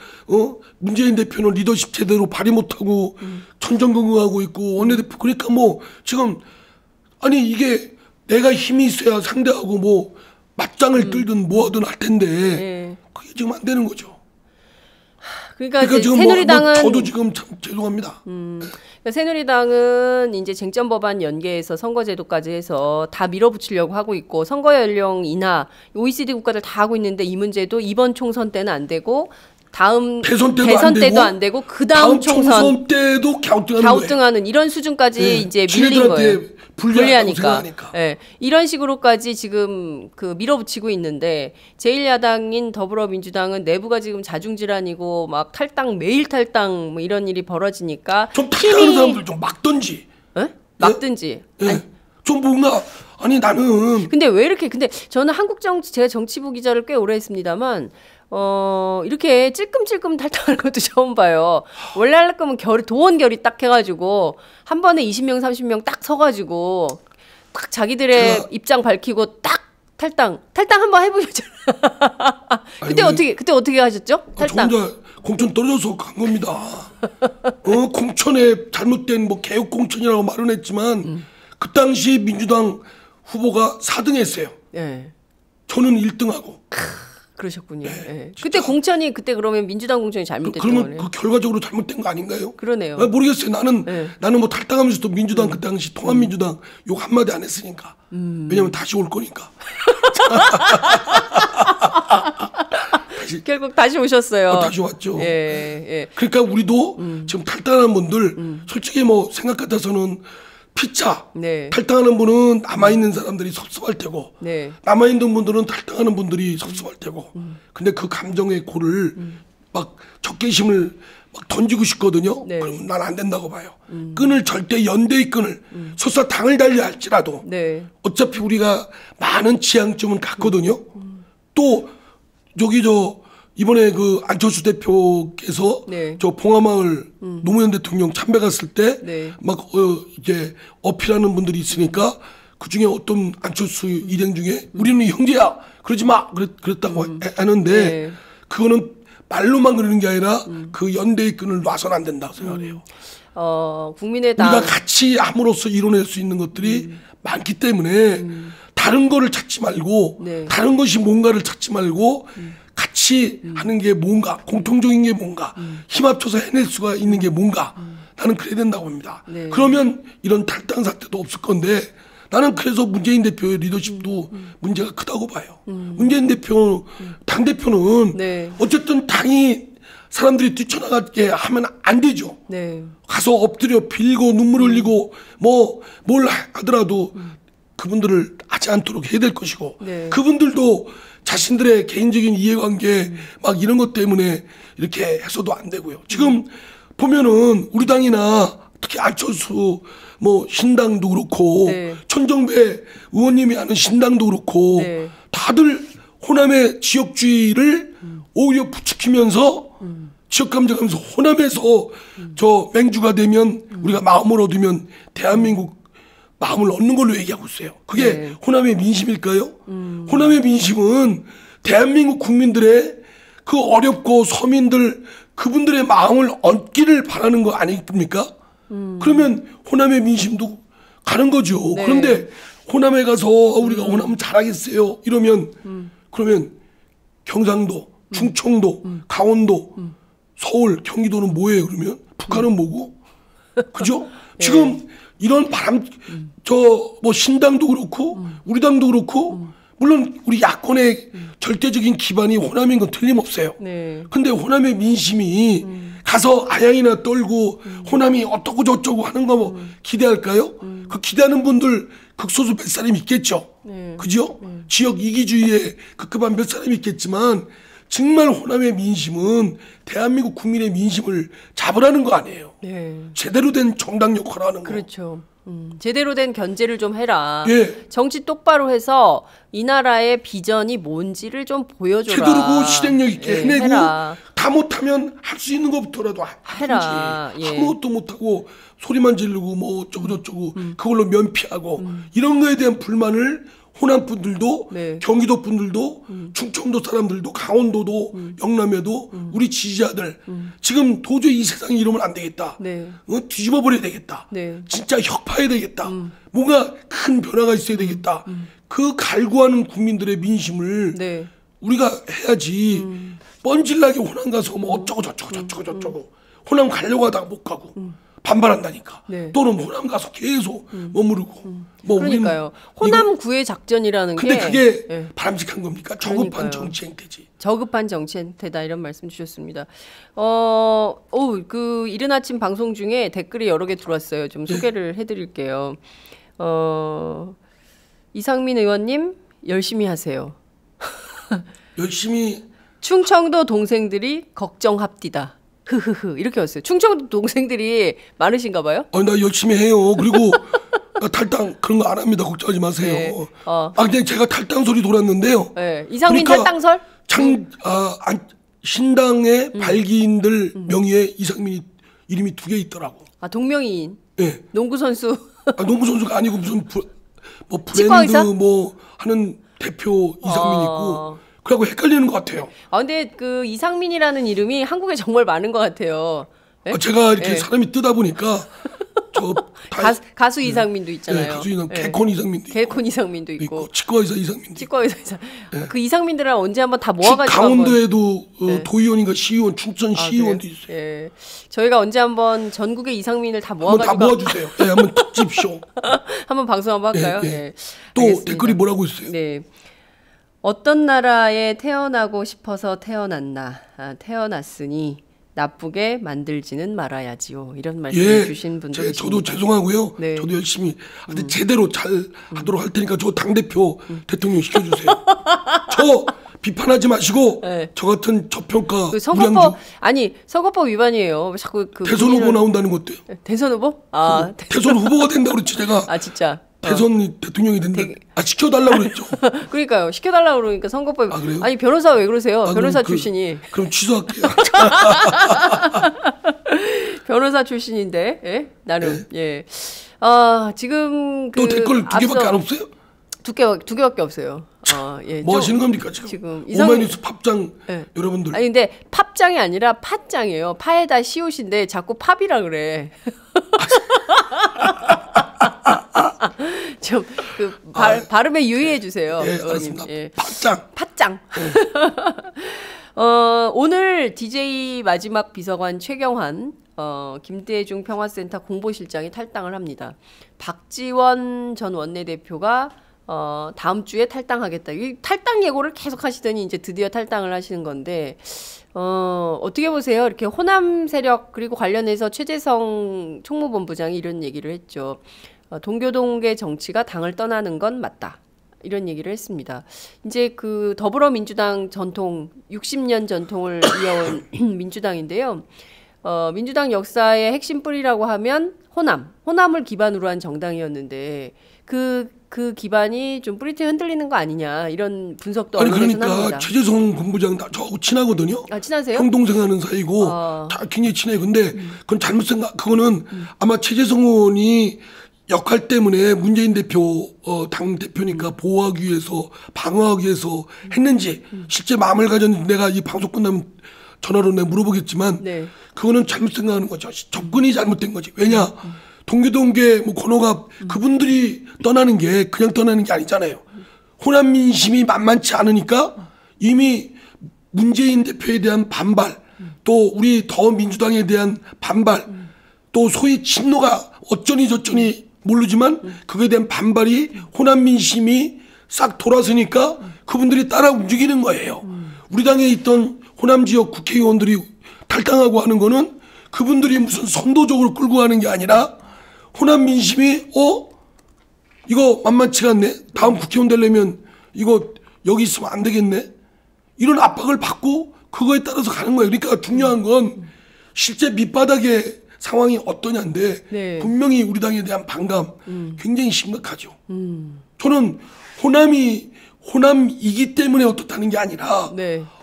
문재인 대표는 리더십 제대로 발휘 못하고 천정긍긍하고 있고 원내대표 그러니까 뭐 지금 이게 내가 힘이 있어야 상대하고 뭐 맞짱을 끌든 뭐하든 할 텐데 그게 지금 안 되는 거죠. 그러니까 지금 새누리당은 저도 지금 참 죄송합니다. 그러니까 새누리당은 이제 쟁점 법안 연계해서 선거제도까지 해서 다 밀어붙이려고 하고 있고 선거 연령 인하 OECD 국가들 다 하고 있는데 이 문제도 이번 총선 때는 안 되고 다음 대선 때도 안 되고 그 다음 총선 때도 갸우뚱하는 이런 수준까지 이제 밀린 거예요. 불리하니까. 네. 이런 식으로까지 지금 그 밀어붙이고 있는데 제1야당인 더불어민주당은 내부가 지금 자중질환이고 막 탈당 매일 탈당 뭐 이런 일이 벌어지니까 좀 탈당하는 사람들 좀 막든지. 막든지. 좀 뭔가 아니 나는 근데 왜 이렇게 근데 저는 한국 정치 제가 정치부 기자를 꽤 오래 했습니다만 이렇게 찔끔찔끔 탈당하는 것도 처음 봐요. 원래 할 거면 도원결의 딱 해가지고 한 번에 20명, 30명 딱 서가지고 딱 자기들의 입장 밝히고 딱 탈당 한번 해보셨잖아요. 그때 어떻게 하셨죠? 탈당. 저 혼자 공천 떨어져서 간 겁니다. 공천에 잘못된 뭐 개혁 공천이라고 말은 했지만 그 당시 민주당 후보가 4등했어요. 네. 저는 1등하고. 그러셨군요. 네. 그때 공천이 그러면 민주당 공천이 잘못됐던 거네요. 그러면 그 결과적으로 잘못된 거 아닌가요? 그러네요. 모르겠어요. 나는 뭐 탈당하면서도 민주당 그 당시 통합민주당 욕 한마디 안 했으니까. 왜냐면 다시 올 거니까. 결국 다시 오셨어요. 다시 왔죠. 예. 그러니까 우리도 지금 탈당하는 분들 솔직히 뭐 생각 같아서는 피차 탈당하는 분은 남아있는 사람들이 섭섭할 테고 남아있는 분들은 탈당하는 분들이 섭섭할 테고 근데 그 감정의 골을 막 적개심을 막 던지고 싶거든요. 그러면 난 안 된다고 봐요. 끈을 절대 연대의 끈을 설사 당을 달려 할지라도 어차피 우리가 많은 지향점은 같거든요. 또 이번에 그 안철수 대표께서 저 봉하마을 노무현 대통령 참배 갔을 때 막 이제 어필하는 분들이 있으니까 그 중에 어떤 안철수 일행 중에 우리는 형제야 그러지 마 그랬다고 하는데 그거는 말로만 그러는 게 아니라 그 연대의 끈을 놔서는 안 된다고 생각해요. 국민의당 우리가 같이 함으로써 이뤄낼 수 있는 것들이 많기 때문에 다른 거를 찾지 말고 다른 것이 뭔가를 찾지 말고 같이 하는 게 뭔가 공통적인 게 뭔가 힘 합쳐서 해낼 수가 있는 게 뭔가 나는 그래야 된다고 봅니다. 그러면 이런 탈당 사태도 없을 건데 나는 그래서 문재인 대표의 리더십도 문제가 크다고 봐요. 문재인 대표 당대표는 어쨌든 당이 사람들이 뛰쳐나가게 하면 안 되죠. 가서 엎드려 빌고 눈물 흘리고 뭐 뭘 하더라도 그분들을 하지 않도록 해야 될 것이고 그분들도 자신들의 개인적인 이해관계 막 이런 것 때문에 이렇게 해서도 안 되고요. 지금 보면은 우리 당이나 특히 안철수 뭐 신당도 그렇고 천정배 의원님이 하는 신당도 그렇고 다들 호남의 지역주의를 오히려 부추기면서 지역 감정하면서 호남에서 저 맹주가 되면 우리가 마음을 얻으면 대한민국 마음을 얻는 걸로 얘기하고 있어요. 그게 호남의 민심일까요? 호남의 민심은 대한민국 국민들의 그 어렵고 서민들 그분들의 마음을 얻기를 바라는 거 아닙니까? 그러면 호남의 민심도 가는 거죠. 그런데 호남에 가서 우리가 호남 잘하겠어요 이러면 그러면 경상도, 충청도, 강원도, 서울, 경기도는 뭐예요 그러면? 북한은 뭐고? 그죠? 지금 이런 뭐 신당도 그렇고 우리 당도 그렇고 물론 우리 야권의 절대적인 기반이 호남인 건 틀림없어요. 근데 호남의 민심이 가서 아양이나 떨고 호남이 어떻고 저쩌고 하는 거 뭐 기대할까요? 그 기대하는 분들 극소수 몇 사람이 있겠죠. 그죠? 지역 이기주의에 급급한 몇 사람이 있겠지만 정말 호남의 민심은 대한민국 국민의 민심을 잡으라는 거 아니에요. 제대로 된 정당 역할을 하는 거. 그렇죠. 제대로 된 견제를 좀 해라. 정치 똑바로 해서 이 나라의 비전이 뭔지를 좀 보여줘라. 제대로 실행력 있게 해내고 다 못하면 할 수 있는 것부터라도 해라. 아무것도 못하고 소리만 지르고 뭐 어쩌고 저쩌고 그걸로 면피하고 이런 거에 대한 불만을 호남 분들도 경기도 분들도 충청도 사람들도 강원도도 영남에도 우리 지지자들 지금 도저히 이 세상에 이러면 안 되겠다. 뒤집어 버려야 되겠다. 진짜 혁파해야 되겠다. 뭔가 큰 변화가 있어야 되겠다. 그 갈구하는 국민들의 민심을 우리가 해야지. 뻔질나게 호남 가서 뭐 어쩌고 저쩌고 호남 가려고 하다가 못 가고 반발한다니까. 네. 또는 호남 가서 계속 머무르고. 뭐 그러니까요. 호남 구애 작전이라는 근데 게. 그게 네. 바람직한 겁니까? 저급한 정치 행태지. 저급한 정치 행태다 이런 말씀 주셨습니다. 그 이른 아침 방송 중에 댓글이 여러 개 들어왔어요. 좀 소개를 해드릴게요. 이상민 의원님 열심히 하세요. 열심히. 충청도 동생들이 걱정합디다. 흐흐흐 이렇게 왔어요. 충청도 동생들이 많으신가 봐요? 나 열심히 해요. 그리고 나 탈당 그런 거 안 합니다. 걱정하지 마세요. 네. 그냥 제가 탈당 소리 돌았는데요. 네. 이상민 그러니까 탈당설? 신당의 발기인들 명의에 이상민이 이름이 2개 있더라고. 동명이인. 네. 농구 선수. 농구 선수가 아니고 무슨 브랜드 치과의사? 뭐 하는 대표 이상민이 있고. 그래갖고 헷갈리는 것 같아요. 근데 그 이상민이라는 이름이 한국에 정말 많은 것 같아요. 네? 제가 이렇게 사람이 뜨다 보니까 가수 이상민도 있잖아요. 네, 가수 이상민, 개콘 이상민도 있고. 개콘 이상민도 있고. 치과의사 이상민도 치과의사 있고. 그 이상민들은 언제 한번 다 모아가지고 강원도에도 도의원인가 시의원, 춘천 시의원도 있어요. 예. 저희가 언제 한번 전국의 이상민을 다 모아가지고 한번 다 모아주세요. 네, 한번 특집쇼. 한번 방송 한번 할까요? 네. 또 알겠습니다. 댓글이 뭐라고 있어요? 네. 어떤 나라에 태어나고 싶어서 태어났나 태어났으니 나쁘게 만들지는 말아야지요. 이런 말씀 주신 분도 계십니다. 저도 죄송하고요. 네. 저도 열심히 제대로 잘 하도록 할 테니까 저 당대표 대통령 시켜주세요. 저 비판하지 마시고 네. 저 같은 저평가 선거법 위반이에요. 자꾸 대선 후보 나온다는 것도요. 대선 후보? 대선 후보가 된다고 그랬지 제가. 진짜. 대선 대통령이 된다. 시켜달라고 그랬죠. 그러니까요. 시켜달라고 그러니까 선거법. 그래요? 아니 변호사 왜 그러세요? 변호사 출신이. 그럼 취소할게요. 변호사 출신인데, 예? 나름. 네. 예. 지금 또 댓글 2개밖에 안 없어요? 두 개밖에 없어요. 예. 뭐 하시는 겁니까 지금? 오마이뉴스 팝장 여러분들. 아니 근데 팝장이 아니라 팥장이에요. 파에다 시옷인데 자꾸 팝이라 그래. 좀 발음에 유의해 주세요. 예, 알겠습니다. 예. 팥장. 오늘 DJ 마지막 비서관 최경환, 김대중 평화센터 공보실장이 탈당을 합니다. 박지원 전 원내대표가 다음 주에 탈당하겠다. 이 탈당 예고를 계속 하시더니 이제 드디어 탈당을 하시는 건데, 어떻게 보세요? 이렇게 호남 세력 그리고 관련해서 최재성 총무본부장이 이런 얘기를 했죠. 동교동계 정치가 당을 떠나는 건 맞다. 이런 얘기를 했습니다. 이제 그 더불어민주당 전통 60년 전통을 이어온 민주당인데요. 민주당 역사의 핵심 뿌리라고 하면 호남을 기반으로 한 정당이었는데 그 기반이 좀 뿌리째 흔들리는 거 아니냐 이런 분석도 언론에서 그러니까 납니다. 최재성 본부장 저하고 친하거든요. 친하세요? 형 동생 하는 사이고 굉장히 친해. 근데 그건 잘못 그거는 아마 최재성 의원이 역할 때문에 문재인 대표 당 대표니까 보호하기 위해서 방어하기 위해서 했는지 실제 마음을 가졌는지 내가 이 방송 끝나면 전화로 내가 물어보겠지만 그거는 잘못 생각하는 거죠. 접근이 잘못된 거지. 왜냐 동교동계 뭐 권호갑 그분들이 떠나는 게 그냥 떠나는 게 아니잖아요. 호남 민심이 만만치 않으니까 이미 문재인 대표에 대한 반발 또 우리 더민주당에 대한 반발 또 소위 친노가 어쩌니 저쩌니 모르지만 그거에 대한 반발이 호남 민심이 싹 돌아서니까 그분들이 따라 움직이는 거예요. 우리 당에 있던 호남 지역 국회의원들이 탈당하고 하는 거는 그분들이 무슨 선도적으로 끌고 가는 게 아니라 호남 민심이 이거 만만치가 않네. 다음 국회의원 되려면 이거 여기 있으면 안 되겠네. 이런 압박을 받고 그거에 따라서 가는 거예요. 그러니까 중요한 건 실제 밑바닥의 상황이 어떠냐인데 분명히 우리 당에 대한 반감 굉장히 심각하죠. 저는 호남이기 때문에 어떻다는 게 아니라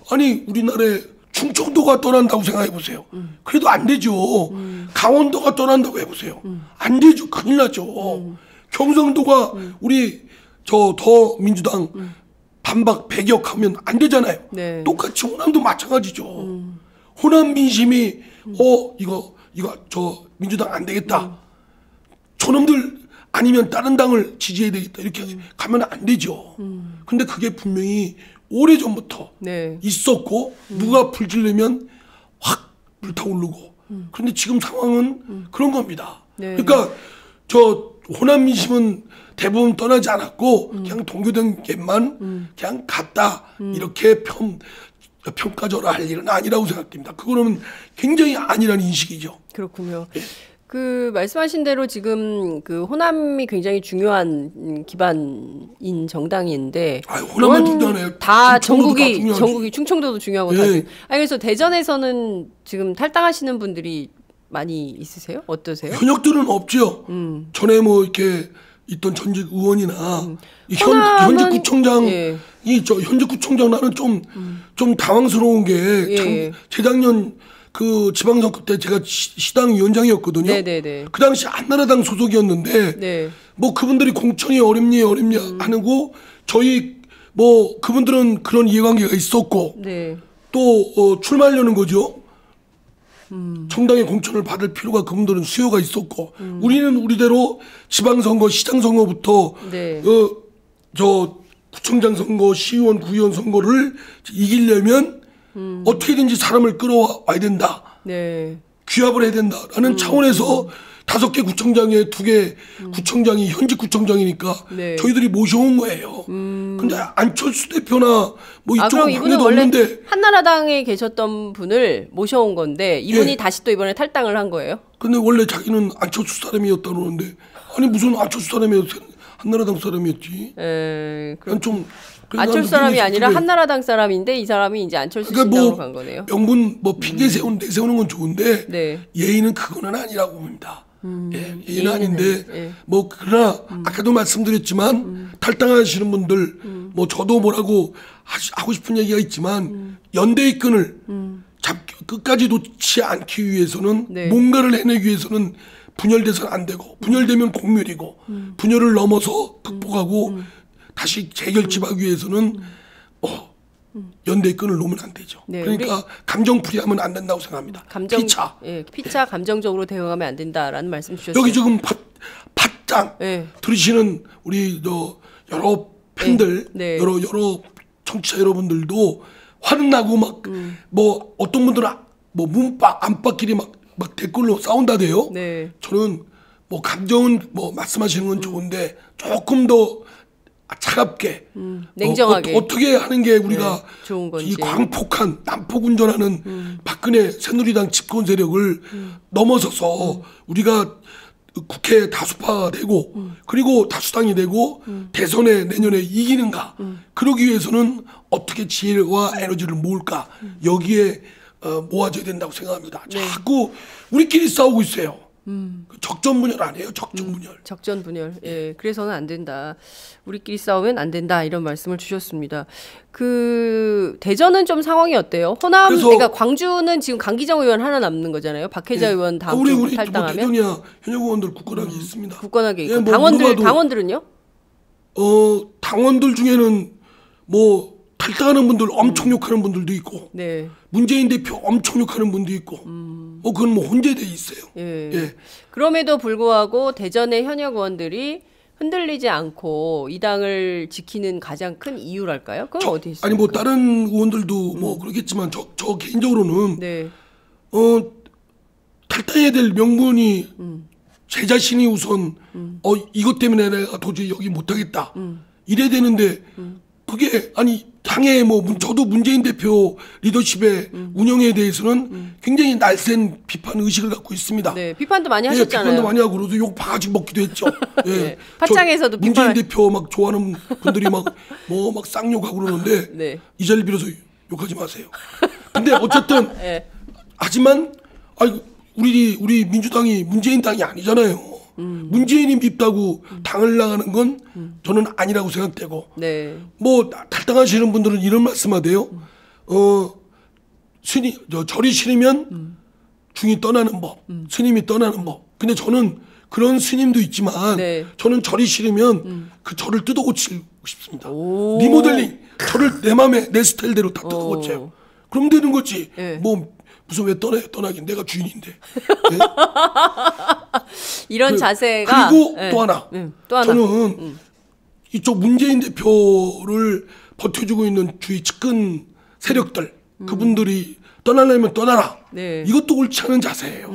아니 우리나라에 충청도가 떠난다고 생각해 보세요. 그래도 안 되죠. 강원도가 떠난다고 해보세요. 안 되죠. 큰일 나죠. 경상도가 우리 더 민주당 반박 배격하면 안 되잖아요. 똑같이 호남도 마찬가지죠. 호남 민심이 이거 저 민주당 안 되겠다. 저놈들 아니면 다른 당을 지지해야 되겠다. 이렇게 가면 안 되죠. 근데 그게 분명히 오래전부터 있었고 누가 불질르면 확 불타오르고 그런데 지금 상황은 그런 겁니다. 그러니까 저 호남 민심은 대부분 떠나지 않았고 그냥 동교된 갯만 그냥 갔다 이렇게 평가절하 할 일은 아니라고 생각됩니다. 그거는 굉장히 아니라는 인식이죠. 그렇군요. 그 말씀하신 대로 지금 그 호남이 굉장히 중요한 기반인 정당인데 호남만 중요하네요. 다 전국이 충청도도 중요하고 다. 아니 그래서 대전에서는 지금 탈당하시는 분들이 많이 있으세요? 어떠세요? 현역들은 없죠. 전에 뭐 이렇게 있던 전직 의원이나 현직 구청장이 현직 구청장 나는 좀 당황스러운 게 참 재작년 그 지방선거 때 제가 시당 위원장이었거든요. 그 당시 한나라당 소속이었는데 뭐 그분들이 공천이 어렵냐 하고 저희 뭐 그분들은 그런 이해관계가 있었고 또 출마하려는 거죠. 정당의 공천을 받을 필요가 그분들은 수요가 있었고 우리는 우리대로 지방선거, 시장선거부터 저 구청장 선거, 시의원, 구의원 선거를 이기려면 어떻게든지 사람을 끌어와야 된다. 규합을 해야 된다라는 차원에서 5개 구청장에 2개 구청장이 현직 구청장이니까 저희들이 모셔온 거예요. 근데 안철수 대표나 뭐 이쪽은 관계도 없는데 한나라당에 계셨던 분을 모셔온 건데 이분이 다시 또 이번에 탈당을 한 거예요? 근데 원래 자기는 안철수 사람이었다 그러는데 아니 무슨 안철수 사람이었어? 한나라당 사람이었지. 그럼 좀 안철수 사람이 아니라 한나라당 사람인데 이 사람이 이제 안철수 신당으로 간 거네요. 명분 뭐 핑계 내세우는 건 좋은데 예의는 그거는 아니라고 봅니다. 예의는 아닌데 뭐 그러나 아까도 말씀드렸지만 탈당하시는 분들 뭐 저도 뭐라고 하고 싶은 얘기가 있지만 연대의 끈을 끝까지 놓지 않기 위해서는 뭔가를 해내기 위해서는 분열돼서는 안 되고 분열되면 공멸이고 분열을 넘어서 극복하고 다시 재결집하기 위해서는 연대의 끈을 놓으면 안 되죠. 그러니까 감정풀이하면 안 된다고 생각합니다. 피차 감정적으로 대응하면 안 된다라는 말씀 주셨어요. 여기 지금 팟짱 들으시는 우리 여러 팬들 여러 청취자 여러분들도 화는 나고 막 뭐 어떤 분들은 뭐 문박 안팎끼리 막 댓글로 싸운다대요. 저는 뭐 감정은 뭐 말씀하시는 건 좋은데 조금 더 차갑게 냉정하게 어떻게 하는 게 우리가 이 광폭한 난폭 운전하는 박근혜 새누리당 집권 세력을 넘어서서 우리가 국회 다수파되고 그리고 다수당이 되고 대선에 내년에 이기는가 그러기 위해서는 어떻게 지혜와 에너지를 모을까 여기에 모아져야 된다고 생각합니다. 자꾸 우리끼리 싸우고 있어요. 적전분열 아니에요? 적전분열. 적전분열. 그래서는 안 된다. 우리끼리 싸우면 안 된다. 이런 말씀을 주셨습니다. 그 대전은 좀 상황이 어때요? 호남, 그러니까 광주는 지금 강기정 의원 하나 남는 거잖아요. 박혜자 의원 다음 주 탈당하면. 대전이야 현역 의원들 굳건하게 있습니다. 굳건하게 있고 뭐 당원들은요? 당원들 중에는 뭐 탈당하는 분들 엄청 욕하는 분들도 있고 문재인 대표 엄청 욕하는 분도 있고 그건 뭐 혼재돼 있어요. 그럼에도 불구하고 대전의 현역 의원들이 흔들리지 않고 이 당을 지키는 가장 큰 이유랄까요? 그건 어디 있어요? 아니 뭐 다른 의원들도 뭐 그렇겠지만 저 개인적으로는 탈당해야 될 명분이 제 자신이 우선 이것 때문에 내가 도저히 여기 못하겠다 이래야 되는데 그게 아니 향해 뭐 저도 문재인 대표 리더십의 운영에 대해서는 굉장히 날쌘 비판 의식을 갖고 있습니다. 비판도 많이 하셨잖아요. 비판도 많이 하고 그래서 욕 바가지 먹기도 했죠. 팟짱에서도 문재인 대표 막 좋아하는 분들이 막 쌍욕하고 그러는데 이 자리를 빌어서 욕하지 마세요. 근데 어쨌든 하지만 우리 민주당이 문재인 당이 아니잖아요. 문재인이 밉다고 당을 나가는 건 저는 아니라고 생각되고 뭐 탈당하시는 분들은 이런 말씀하대요. 절이 싫으면 중이 떠나는 법, 스님이 떠나는 법. 근데 저는 그런 스님도 있지만 저는 절이 싫으면 그 절을 뜯어 고치고 싶습니다. 리모델링, 절을 내 맘에 내 스타일대로 다 뜯어 고쳐요. 그럼 되는 거지. 뭐 무슨 왜 떠나긴 내가 주인인데. 이런 자세가 그리고 또 하나. 저는 이쪽 문재인 대표를 버텨주고 있는 주위 측근 세력들 그분들이 떠나려면 떠나라. 네. 이것도 옳지 않은 자세예요.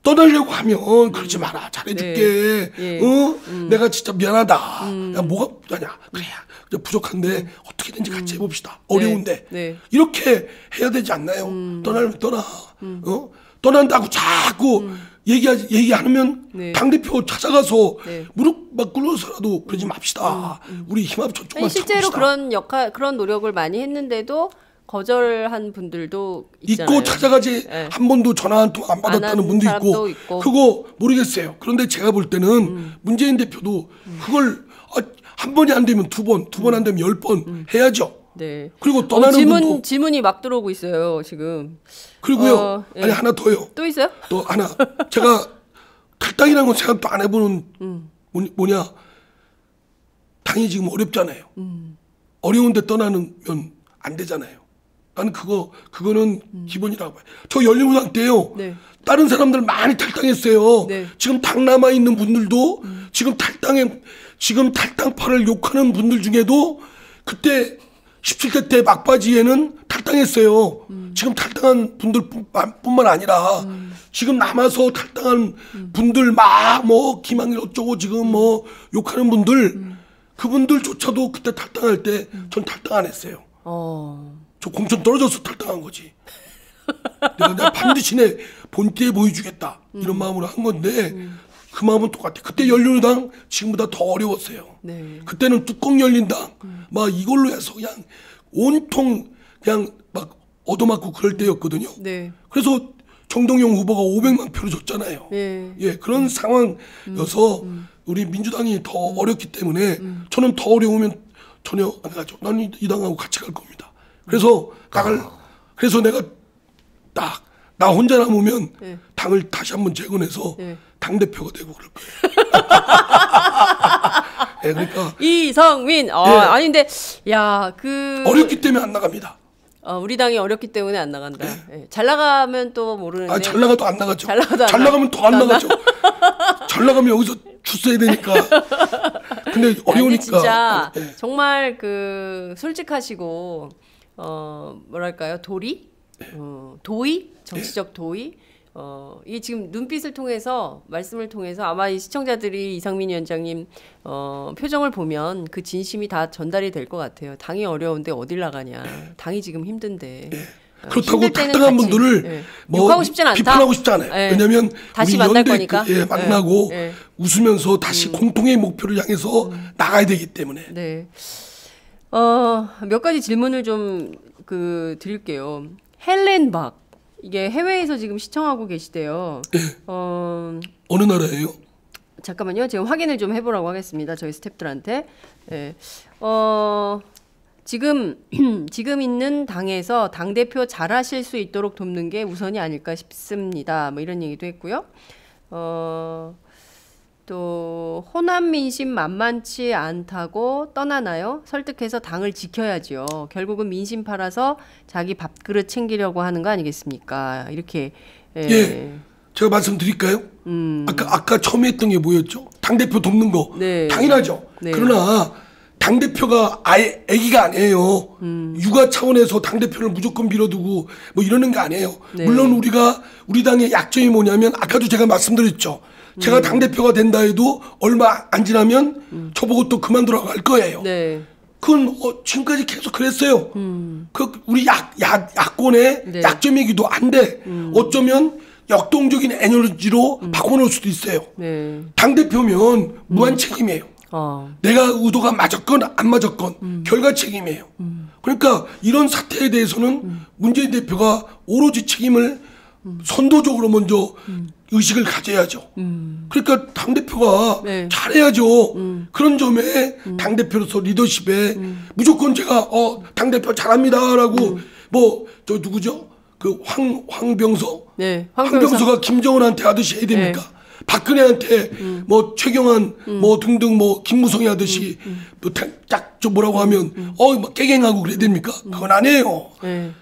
떠나려고 하면 그러지 마라. 잘해줄게. 네. 내가 진짜 미안하다. 야, 뭐가 부자냐. 그래야 부족한데 어떻게든지 같이 해봅시다. 어려운데. 네. 이렇게 해야 되지 않나요? 떠나려면 떠나. 떠난다고 자꾸 얘기 안 하면 네. 당대표 찾아가서 네. 무릎 막 꿇어서라도 그러지 맙시다. 우리 힘 합쳐 조금만 실제로 참읍시다. 그런 노력을 많이 했는데도 거절한 분들도 있잖아요. 있고 찾아가지 네. 한 번도 전화 한 통 안 받았다는 분도 있고 그거 모르겠어요. 그런데 제가 볼 때는 문재인 대표도 그걸 한 번이 안 되면 두 번 안 되면 10번 해야죠. 네. 그리고 떠나는 분도 질문이 막 들어오고 있어요 지금. 그리고요. 예. 아니 하나 더요. 또 있어요? 또 하나. 제가 탈당이라는 건 생각도 안 해보는 뭐냐. 당이 지금 어렵잖아요. 어려운데 떠나면 안 되잖아요. 나는 그거는 기본이라고 봐요. 저 열린우당 때요. 네. 다른 사람들 많이 탈당했어요. 네. 지금 당 남아 있는 분들도 지금 탈당파를 욕하는 분들 중에도 그때 17대 때 막바지에는 탈당했어요. 지금 탈당한 분들뿐만 아니라 지금 남아서 탈당한 분들 막 뭐 김한길 어쩌고 지금 뭐 욕하는 분들 그분들조차도 그때 탈당할 때 전 탈당 안 했어요. 저 공천 떨어져서 탈당한 거지. 내가 반드시 내 본때에 보여주겠다 이런 마음으로 한 건데 그 마음은 똑같아. 그때 열린우당 지금보다 더 어려웠어요. 네. 그때는 뚜껑 열린당 막 이걸로 해서 그냥 온통 그냥 막 얻어맞고 그럴 때였거든요. 네. 그래서 정동영 후보가 500만 표를 줬잖아요. 네. 예, 그런 상황여서 우리 민주당이 더 어렵기 때문에 저는 더 어려우면 전혀 안 가죠. 나는 이 당하고 같이 갈 겁니다. 그래서 그래서 내가 나 혼자 남으면 네. 당을 다시 한번 재건해서 네. 당대표가 되고 그럴 거예요. 네, 그러니까 이성민. 아니 근데 어렵기 때문에 안 나갑니다. 우리 당이 어렵기 때문에 안 나간다. 네. 네. 잘 나가면 또 모르는데. 잘 나가도 안 나가죠. 잘 나가면 더 안 나가죠. 잘 나가면 여기서 주써야 되니까. 근데 어려우니까. 진짜 네. 정말 솔직하시고 뭐랄까요 도리, 도의, 정치적 도의. 이 지금 눈빛을 통해서 말씀을 통해서 아마 이 시청자들이 이상민 위원장님 표정을 보면 그 진심이 다 전달이 될 것 같아요. 당이 어려운데 어딜 나가냐. 당이 지금 힘든데. 그렇다고 탈당한 분들을 욕하고 싶진 않다. 비판하고 싶지 않아요. 왜냐하면 다시 만날 거니까. 만나고 웃으면서 다시 공통의 목표를 향해서 나가야 되기 때문에. 네. 몇 가지 질문을 좀 드릴게요. 헬렌 박. 이게 해외에서 지금 시청하고 계시대요. 네. 어느 나라예요? 잠깐만요. 지금 확인을 좀 해보라고 하겠습니다. 저희 스태프들한테. 네. 지금 있는 당에서 당대표 잘하실 수 있도록 돕는 게 우선이 아닐까 싶습니다. 뭐 이런 얘기도 했고요. 또 호남 민심 만만치 않다고 떠나나요? 설득해서 당을 지켜야죠. 결국은 민심 팔아서 자기 밥그릇 챙기려고 하는 거 아니겠습니까? 이렇게 제가 말씀드릴까요? 아까 처음에 했던 게 뭐였죠? 당대표 돕는 거. 네. 당연하죠. 네. 그러나 당대표가 아예 애기가 아니에요. 육아 차원에서 당대표를 무조건 밀어두고 뭐 이러는 게 아니에요. 네. 물론 우리 당의 약점이 뭐냐면 아까도 제가 말씀드렸죠. 제가 당대표가 된다 해도 얼마 안 지나면 저보고 또 그만두라고 할 거예요. 네. 그건 지금까지 계속 그랬어요. 우리 야권의 네. 약점이기도 한데 어쩌면 역동적인 에너지로 바꿔놓을 수도 있어요. 네. 당대표면 무한 책임이에요. 내가 의도가 맞았건 안 맞았건 결과 책임이에요. 그러니까 이런 사태에 대해서는 문재인 대표가 오로지 책임을 선도적으로 먼저 의식을 가져야죠. 그러니까 당대표가 네. 잘해야죠. 그런 점에 당대표로서 리더십에 무조건 제가 당대표 잘합니다라고 저 누구죠? 그 황병서? 네, 황병서가 김정은한테 하듯이 해야 됩니까? 네. 박근혜한테 뭐 최경환 뭐 등등 뭐 김무성이 하듯이 좀 뭐라고 하면 막 깨갱하고 그래야 됩니까? 그건 아니에요.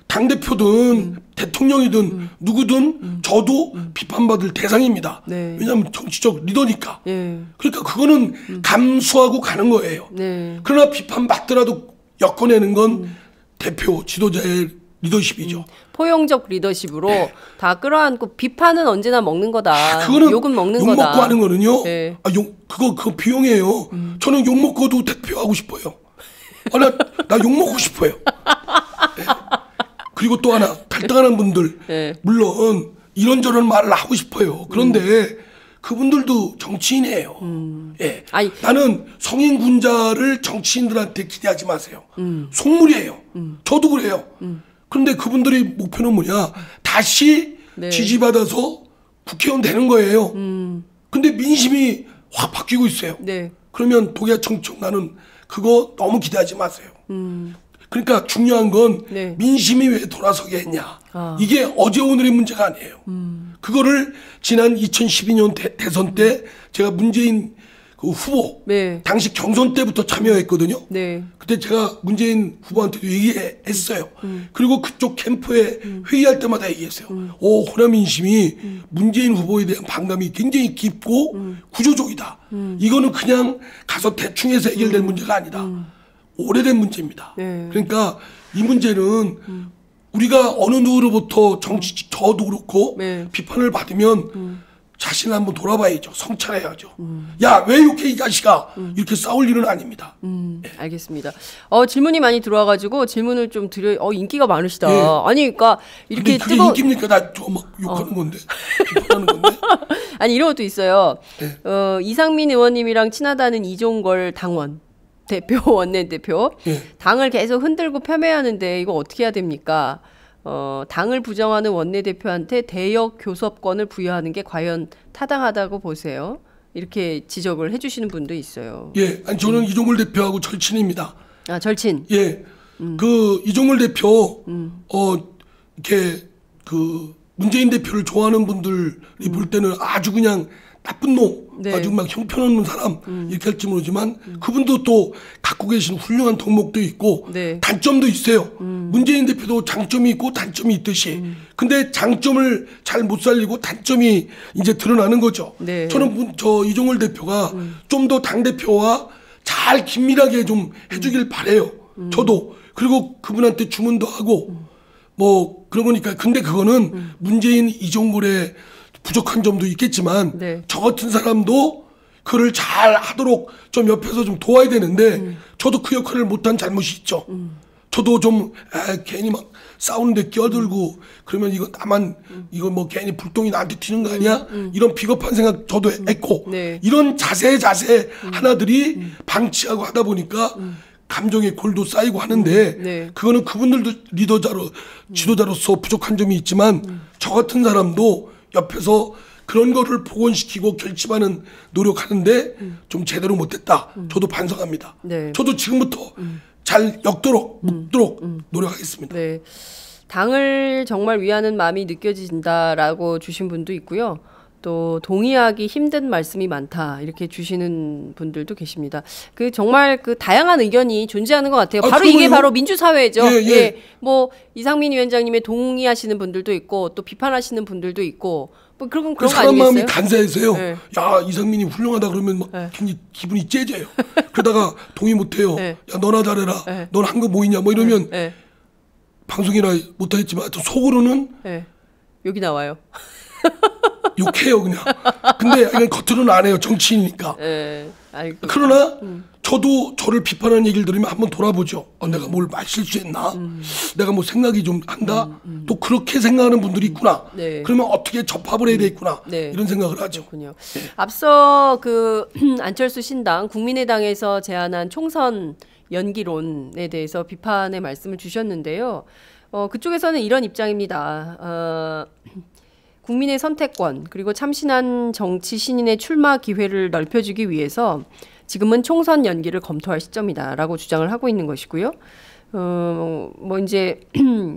당대표든 대통령이든 누구든 저도 비판받을 대상입니다. 네. 왜냐하면 정치적 리더니까. 그러니까 그거는 감수하고 가는 거예요. 그러나 비판받더라도 엮어내는 건 대표 지도자의 리더십이죠. 포용적 리더십으로 다 끌어안고 비판은 언제나 먹는 거다. 그거는 욕은 먹는 욕 거다. 먹고 하는 거는요. 그거 비용이에요. 저는 욕 먹고도 대표하고 싶어요. 나 욕 먹고 싶어요. 네. 그리고 또 하나 갈등하는 분들 물론 이런저런 말을 하고 싶어요. 그런데 그분들도 정치인이에요. 예. 아니, 나는 성인 군자를 정치인들한테 기대하지 마세요. 속물이에요. 저도 그래요. 그런데 그분들의 목표는 뭐냐? 다시 지지받아서 국회의원 되는 거예요. 근데 민심이 확 바뀌고 있어요. 네. 그러면 독야청청 나는 그거 너무 기대하지 마세요. 그러니까 중요한 건 민심이 왜 돌아서게 했냐. 이게 어제 오늘의 문제가 아니에요. 그거를 지난 2012년 대선 때 제가 문재인 그 후보 당시 경선 때부터 참여했거든요. 그때 제가 문재인 후보한테도 얘기했어요. 그리고 그쪽 캠프에 회의할 때마다 얘기했어요. 호남 민심이 문재인 후보에 대한 반감이 굉장히 깊고 구조적이다. 이거는 그냥 가서 대충 해서 해결될 문제가 아니다. 오래된 문제입니다. 그러니까 이 문제는 우리가 어느 누구로부터 저도 그렇고 비판을 받으면 자신을 한번 돌아봐야죠. 성찰해야죠. 야, 왜 이렇게 이 자식아 이렇게 싸울 일은 아닙니다. 알겠습니다. 질문이 많이 들어와가지고 질문을 좀 드려. 인기가 많으시다. 아니, 그러니까 이렇게 그게 인기입니까? 나 저 막 욕하는 건데, 비판하는 건데. 아니, 이런 것도 있어요. 이상민 의원님이랑 친하다는 이종걸 당원. 대표, 원내대표. 당을 계속 흔들고 폄훼하는데 이거 어떻게 해야 됩니까? 당을 부정하는 원내대표한테 대역 교섭권을 부여하는 게 과연 타당하다고 보세요? 이렇게 지적을 해주시는 분도 있어요. 아니, 저는 이종걸 대표하고 절친입니다. 아, 절친? 그 이종걸 대표, 이렇게 그 문재인 대표를 좋아하는 분들이 볼 때는 아주 그냥 나쁜 놈, 아주 막 형편없는 사람 이렇게 할지 모르지만 그분도 또 갖고 계신 훌륭한 덕목도 있고 단점도 있어요. 문재인 대표도 장점이 있고 단점이 있듯이. 근데 장점을 잘 못 살리고 단점이 이제 드러나는 거죠. 저는 저 이종걸 대표가 좀 더 당대표와 잘 긴밀하게 좀 해주길 바래요. 저도. 그리고 그분한테 주문도 하고 뭐 그런 거니까. 근데 그거는 문재인 이종걸의 부족한 점도 있겠지만 저 같은 사람도 그를 잘 하도록 좀 옆에서 좀 도와야 되는데 저도 그 역할을 못한 잘못이 있죠. 저도 좀 괜히 막 싸우는데 끼어들고 그러면 이거 나만 이거 뭐 괜히 불똥이 나한테 튀는 거 아니야? 이런 비겁한 생각 저도 했고 이런 자세 하나들이 방치하고 하다 보니까 감정의 골도 쌓이고 하는데 그거는 그분들도 리더자로 지도자로서 부족한 점이 있지만 저 같은 사람도 옆에서 그런 거를 복원시키고 결집하는 노력하는데 좀 제대로 못했다. 저도 반성합니다. 저도 지금부터 잘 묶도록 노력하겠습니다. 당을 정말 위하는 마음이 느껴진다라고 주신 분도 있고요. 또 동의하기 힘든 말씀이 많다 이렇게 주시는 분들도 계십니다. 그 정말 그 다양한 의견이 존재하는 것 같아요. 바로 이게 바로 민주사회죠. 뭐 이상민 위원장님의 동의하시는 분들도 있고 또 비판하시는 분들도 있고 뭐 그런 거 사람 아니겠어요? 마음이 간사해서요. 야, 이상민이 훌륭하다 그러면 막 굉장히 기분이 째져요. 그러다가 동의 못해요. 야, 너나 잘해라. 넌 한 거 뭐 있냐 뭐 이러면 방송이나 못하겠지만 또 속으로는 여기 나와요. 욕해요 그냥. 근데 그냥 겉으로는 안 해요. 정치인이니까. 그러나 저도 저를 비판하는 얘기를 들으면 한번 돌아보죠. 내가 뭘 실수했나? 내가 뭐 생각이 좀 한다? 또 그렇게 생각하는 분들이 있구나. 그러면 어떻게 접합을 해야 되겠구나. 이런 생각을 하죠. 앞서 그 안철수 신당 국민의당에서 제안한 총선 연기론에 대해서 비판의 말씀을 주셨는데요. 그쪽에서는 이런 입장입니다. 국민의 선택권 그리고 참신한 정치 신인의 출마 기회를 넓혀주기 위해서 지금은 총선 연기를 검토할 시점이다라고 주장을 하고 있는 것이고요. 뭐 이제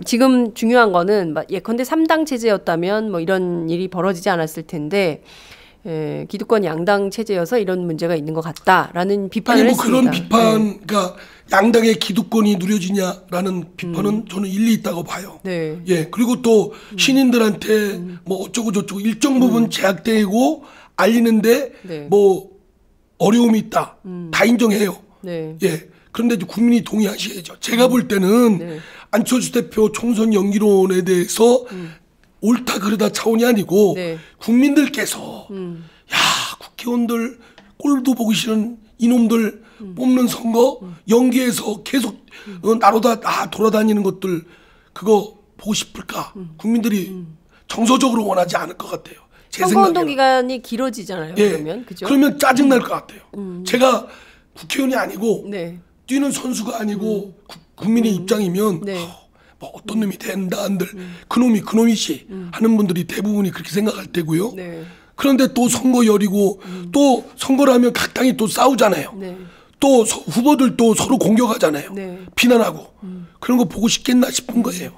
지금 중요한 거는 예컨대 3당 체제였다면 뭐 이런 일이 벌어지지 않았을 텐데 기득권 양당 체제여서 이런 문제가 있는 것 같다라는 비판을 뭐 했습니다. 그런 비판, 그러니까 양당의 기득권이 누려지냐라는 비판은 저는 일리 있다고 봐요. 그리고 또 신인들한테 뭐 어쩌고 저쩌고 일정 부분 제약되고 알리는데 뭐 어려움이 있다. 다 인정해요. 그런데 이제 국민이 동의하셔야죠. 제가 볼 때는 네. 안철수 대표 총선 연기론에 대해서 옳다 그르다 차원이 아니고 네. 국민들께서 야 국회의원들 꼴도 보기 싫은 이놈들 뽑는 선거 연기해서 계속 나로다 돌아다니는 것들 그거 보고 싶을까? 국민들이 정서적으로 원하지 않을 것 같아요. 제 선거운동 기간이 길어지잖아요. 예. 그러면 그죠? 그러면 짜증 날 것 같아요. 제가 국회의원이 아니고 네. 뛰는 선수가 아니고 국민의 입장이면 네. 뭐 어떤 놈이 된다 한들 그놈이지 하는 분들이 대부분이 그렇게 생각할 테고요. 네. 그런데 또 선거 열이고 또 선거를 하면 각 당이 또 싸우잖아요. 네. 또 후보들도 서로 공격하잖아요. 네. 비난하고 그런 거 보고 싶겠나 싶은 거예요.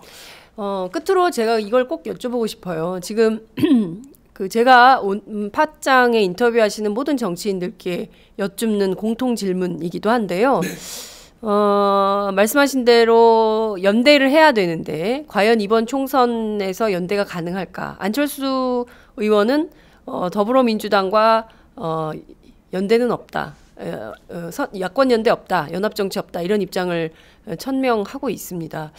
끝으로 제가 이걸 꼭 여쭤보고 싶어요. 지금 그 제가 팟짱에 인터뷰하시는 모든 정치인들께 여쭙는 공통 질문이기도 한데요. 네. 말씀하신 대로 연대를 해야 되는데 과연 이번 총선에서 연대가 가능할까? 안철수 의원은 더불어민주당과 연대는 없다. 야권 연대 없다. 연합 정치 없다. 이런 입장을 천명하고 있습니다.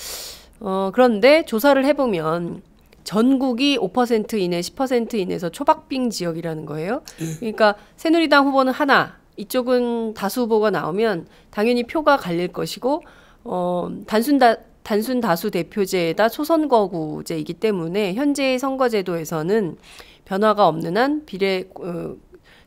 그런데 조사를 해보면 전국이 5% 이내, 10% 이내에서 초박빙 지역이라는 거예요. 그러니까 새누리당 후보는 하나, 이쪽은 다수 후보가 나오면 당연히 표가 갈릴 것이고 단순 다수 대표제에다 초선거구제이기 때문에 현재의 선거제도에서는 변화가 없는 한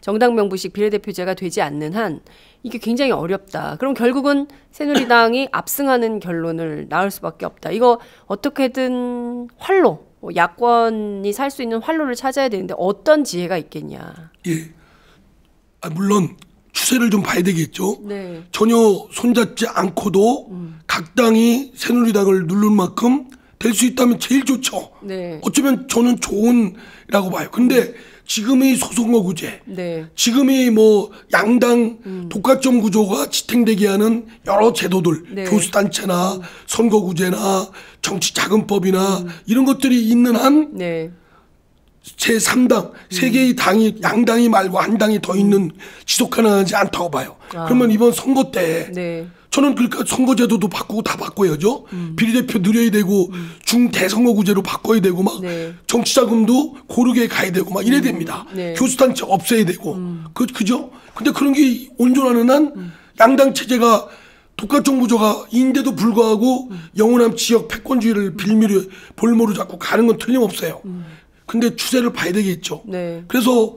정당 명부식 비례대표제가 되지 않는 한 이게 굉장히 어렵다. 그럼 결국은 새누리당이 압승하는 결론을 낳을 수밖에 없다. 이거 어떻게든 활로 야권이 살 수 있는 활로를 찾아야 되는데 어떤 지혜가 있겠냐. 예. 물론 추세를 좀 봐야 되겠죠. 네. 전혀 손잡지 않고도 각 당이 새누리당을 누를 만큼 될 수 있다면 제일 좋죠. 네. 어쩌면 저는 좋은라고 봐요. 근데 지금의 소선거구제, 네. 지금의 뭐 양당 독과점 구조가 지탱되게 하는 여러 제도들, 네. 교수단체나 선거구제나 정치자금법이나 이런 것들이 있는 한 네. 제3당, 세 개의 당이 양당이 말고 한 당이 더 있는 지속 가능하지 않다고 봐요. 그러면 이번 선거 때 네. 저는 그러니까 선거제도도 바꾸고 다 바꿔야죠. 비례대표 늘려야 되고 중대선거구제로 바꿔야 되고 막 네. 정치자금도 고르게 가야 되고 막 이래야 됩니다. 네. 교수단체 없애야 되고 그죠? 근데 그런 게 온전하는 한 양당 체제가 독과점 구조가 인데도 불구하고 영원한 지역 패권주의를 빌미로 볼모로 잡고 가는 건 틀림없어요. 근데 추세를 봐야 되겠죠. 네. 그래서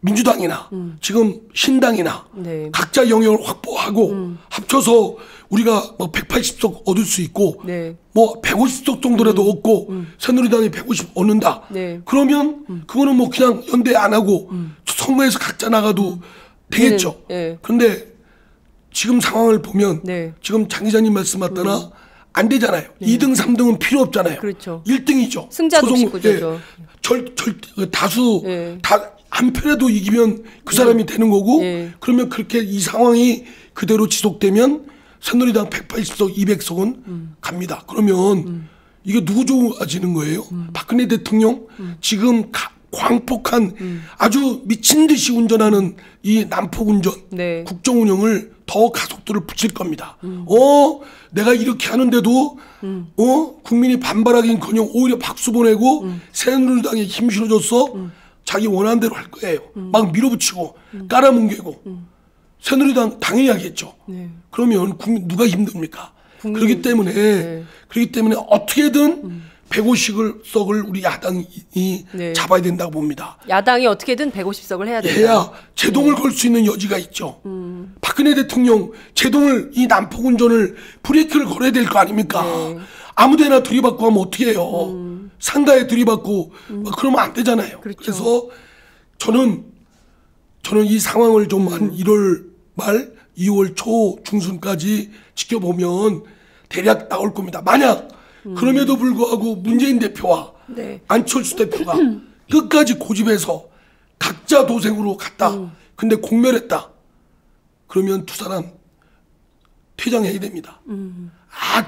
민주당이나 지금 신당이나 네. 각자 영역을 확보하고 합쳐서 우리가 뭐 180석 얻을 수 있고 네. 뭐 150석 정도라도 얻고 새누리당이 150 얻는다. 네. 그러면 그거는 뭐 그냥 연대 안 하고 선거에서 각자 나가도 되겠죠. 네. 그런데 지금 상황을 보면 네. 지금 장 기자님 말씀 맞다나 안 되잖아요. 2등, 3등은 필요 없잖아요. 그렇죠. 1등이죠. 승자 독식 구조죠. 다수 네. 한 표라도 이기면 그 사람이 되는 거고 네. 그러면 그렇게 이 상황이 그대로 지속되면 새누리당 180석, 200석은 갑니다. 그러면 이게 누구 좋아지는 거예요? 박근혜 대통령 지금 광폭한 아주 미친 듯이 운전하는 이 난폭 운전 네. 국정 운영을 더 가속도를 붙일 겁니다. 내가 이렇게 하는데도 국민이 반발하긴커녕 오히려 박수 보내고 새누리당에 힘 실어줘서 자기 원하는 대로 할 거예요. 막 밀어붙이고 깔아뭉개고 새누리당 당연히 하겠죠. 네. 그러면 국민 누가 힘듭니까? 그렇기 때문에 어떻게든 150석을 우리 야당이 네. 잡아야 된다고 봅니다. 야당이 어떻게든 150석을 해야 된다. 해야 제동을 걸 수 있는 여지가 있죠. 박근혜 대통령 제동을 이 난폭 운전을 브레이크를 걸어야 될 거 아닙니까? 네. 아무데나 들이받고 하면 어떻게 해요? 상가에 들이받고 그러면 안 되잖아요. 그렇죠. 그래서 저는 이 상황을 좀 한 1월 말 2월 초 중순까지 지켜보면 대략 나올 겁니다. 만약 그럼에도 불구하고 문재인 대표와 네. 안철수 대표가 끝까지 고집해서 각자 도생으로 갔다. 근데 공멸했다. 그러면 두 사람 퇴장해야 됩니다.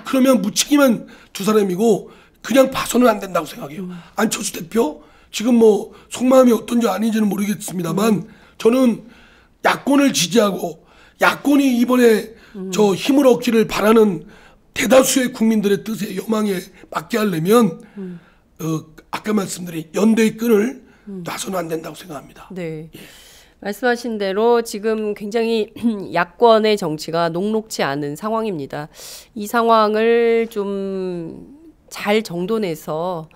그러면 무책임한 두 사람이고 그냥 봐서는 안 된다고 생각해요. 안철수 대표 지금 뭐 속마음이 어떤지 아닌지는 모르겠습니다만 저는 야권을 지지하고 야권이 이번에 저 힘을 얻기를 바라는 대다수의 국민들의 뜻에 여망에 맞게 하려면 아까 말씀드린 연대의 끈을 놔서는 안 된다고 생각합니다. 네. 예. 말씀하신 대로 지금 굉장히 야권의 정치가 녹록지 않은 상황입니다. 이 상황을 좀 잘 정돈해서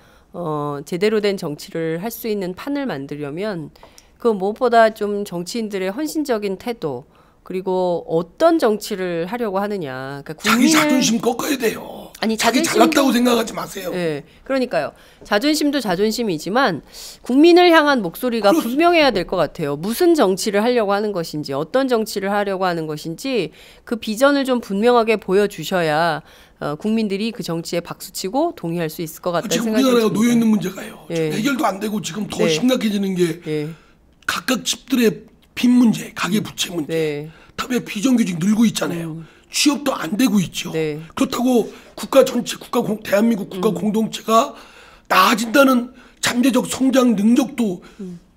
제대로 된 정치를 할 수 있는 판을 만들려면 그 무엇보다 좀 정치인들의 헌신적인 태도 그리고 어떤 정치를 하려고 하느냐. 그러니까 자기 자존심 꺾어야 돼요. 아니 자기 잘났다고 생각하지 마세요. 네, 그러니까요. 자존심도 자존심이지만 국민을 향한 목소리가 분명해야 될 것 같아요. 무슨 정치를 하려고 하는 것인지, 어떤 정치를 하려고 하는 것인지 그 비전을 좀 분명하게 보여주셔야 국민들이 그 정치에 박수치고 동의할 수 있을 것 같다는 생각이 듭니다. 지금 우리나라가 놓여 있는 문제가요. 예. 해결도 안 되고 지금 더 심각해지는 게 각각 집들의 빚 문제, 가계 부채 문제, 다음에 비정규직 늘고 있잖아요. 취업도 안 되고 있죠. 그렇다고 국가 전체, 대한민국 국가 공동체가 나아진다는 잠재적 성장 능력도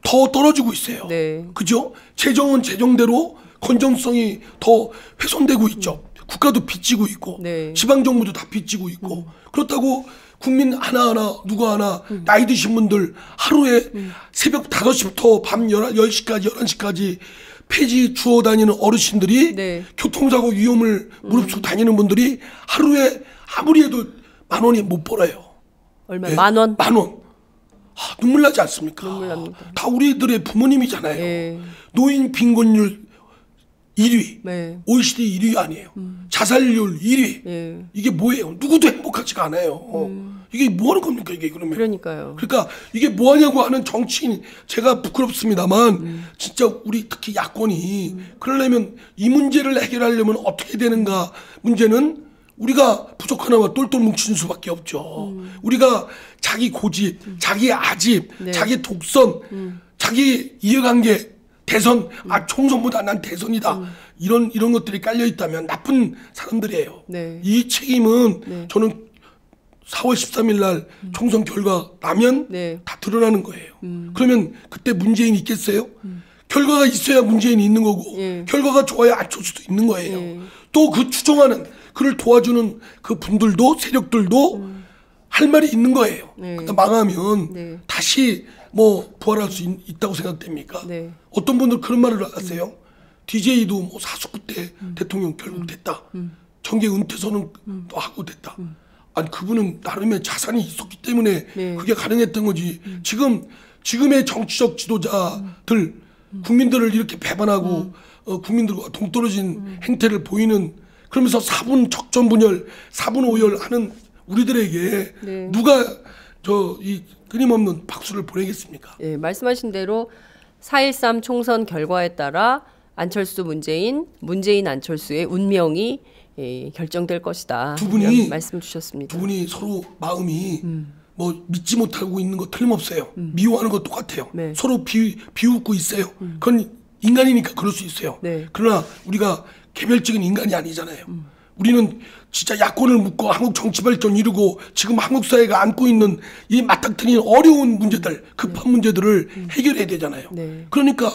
더 떨어지고 있어요. 그죠? 재정은 재정대로 건전성이 더 훼손되고 있죠. 국가도 빚지고 있고 지방정부도 다 빚지고 있고 그렇다고 국민 하나하나 누구 하나 나이 드신 분들 하루에 새벽 5시부터 밤 10시까지 11시까지 폐지 주워 다니는 어르신들이 교통사고 위험을 무릅쓰고 다니는 분들이 하루에 아무리 해도 10,000원이 못 벌어요. 얼마? 10,000원? 10,000원. 눈물 나지 않습니까? 눈물 납니다. 다 우리들의 부모님이잖아요. 노인 빈곤율 1위, OECD 1위 아니에요. 자살률 1위. 이게 뭐예요? 누구도 행복하지가 않아요. 이게 뭐 하는 겁니까, 이게 그러면? 그러니까요. 그러니까 이게 뭐 하냐고 하는 정치인, 제가 부끄럽습니다만, 진짜 우리 특히 야권이, 그러려면 이 문제를 해결하려면 어떻게 되는가 문제는 우리가 부족하나마 똘똘 뭉치는 수밖에 없죠. 우리가 자기 고집, 자기 아집, 자기 독선, 자기 이해관계, 대선, 총선보다 난 대선이다. 이런 것들이 깔려 있다면 나쁜 사람들이에요. 이 책임은 저는 4월 13일 날 총선 결과 나면 다 드러나는 거예요. 그러면 그때 문재인이 있겠어요? 결과가 있어야 문재인이 있는 거고 결과가 좋아야 안철수도 있는 거예요. 또 그 추종하는 그를 도와주는 그 분들도 세력들도 할 말이 있는 거예요. 그러니까 망하면 다시 뭐 부활할 수 있다고 생각됩니까? 어떤 분들 그런 말을 하세요. DJ도 뭐 49 때 대통령 결국 됐다. 정계 은퇴 선언도 하고 됐다. 아니 그분은 나름의 자산이 있었기 때문에 그게 가능했던 거지. 지금의 정치적 지도자들 국민들을 이렇게 배반하고 국민들과 동떨어진 행태를 보이는 그러면서 4분 적전분열, 4분 오열 하는 우리들에게 누가 이 끊임없는 박수를 보내겠습니까? 말씀하신 대로 4.13 총선 결과에 따라 안철수 문재인 안철수의 운명이 결정될 것이다. 두 분이 말씀 주셨습니다. 두 분이 서로 마음이 뭐 믿지 못하고 있는 거 틀림없어요. 미워하는 거 똑같아요. 서로 비웃고 있어요. 그건 인간이니까 그럴 수 있어요. 그러나 우리가 개별적인 인간이 아니잖아요. 우리는 진짜 야권을 묶고 한국 정치 발전 이루고 지금 한국 사회가 안고 있는 이 맞닥뜨리는 어려운 문제들, 급한 문제들을 해결해야 되잖아요. 그러니까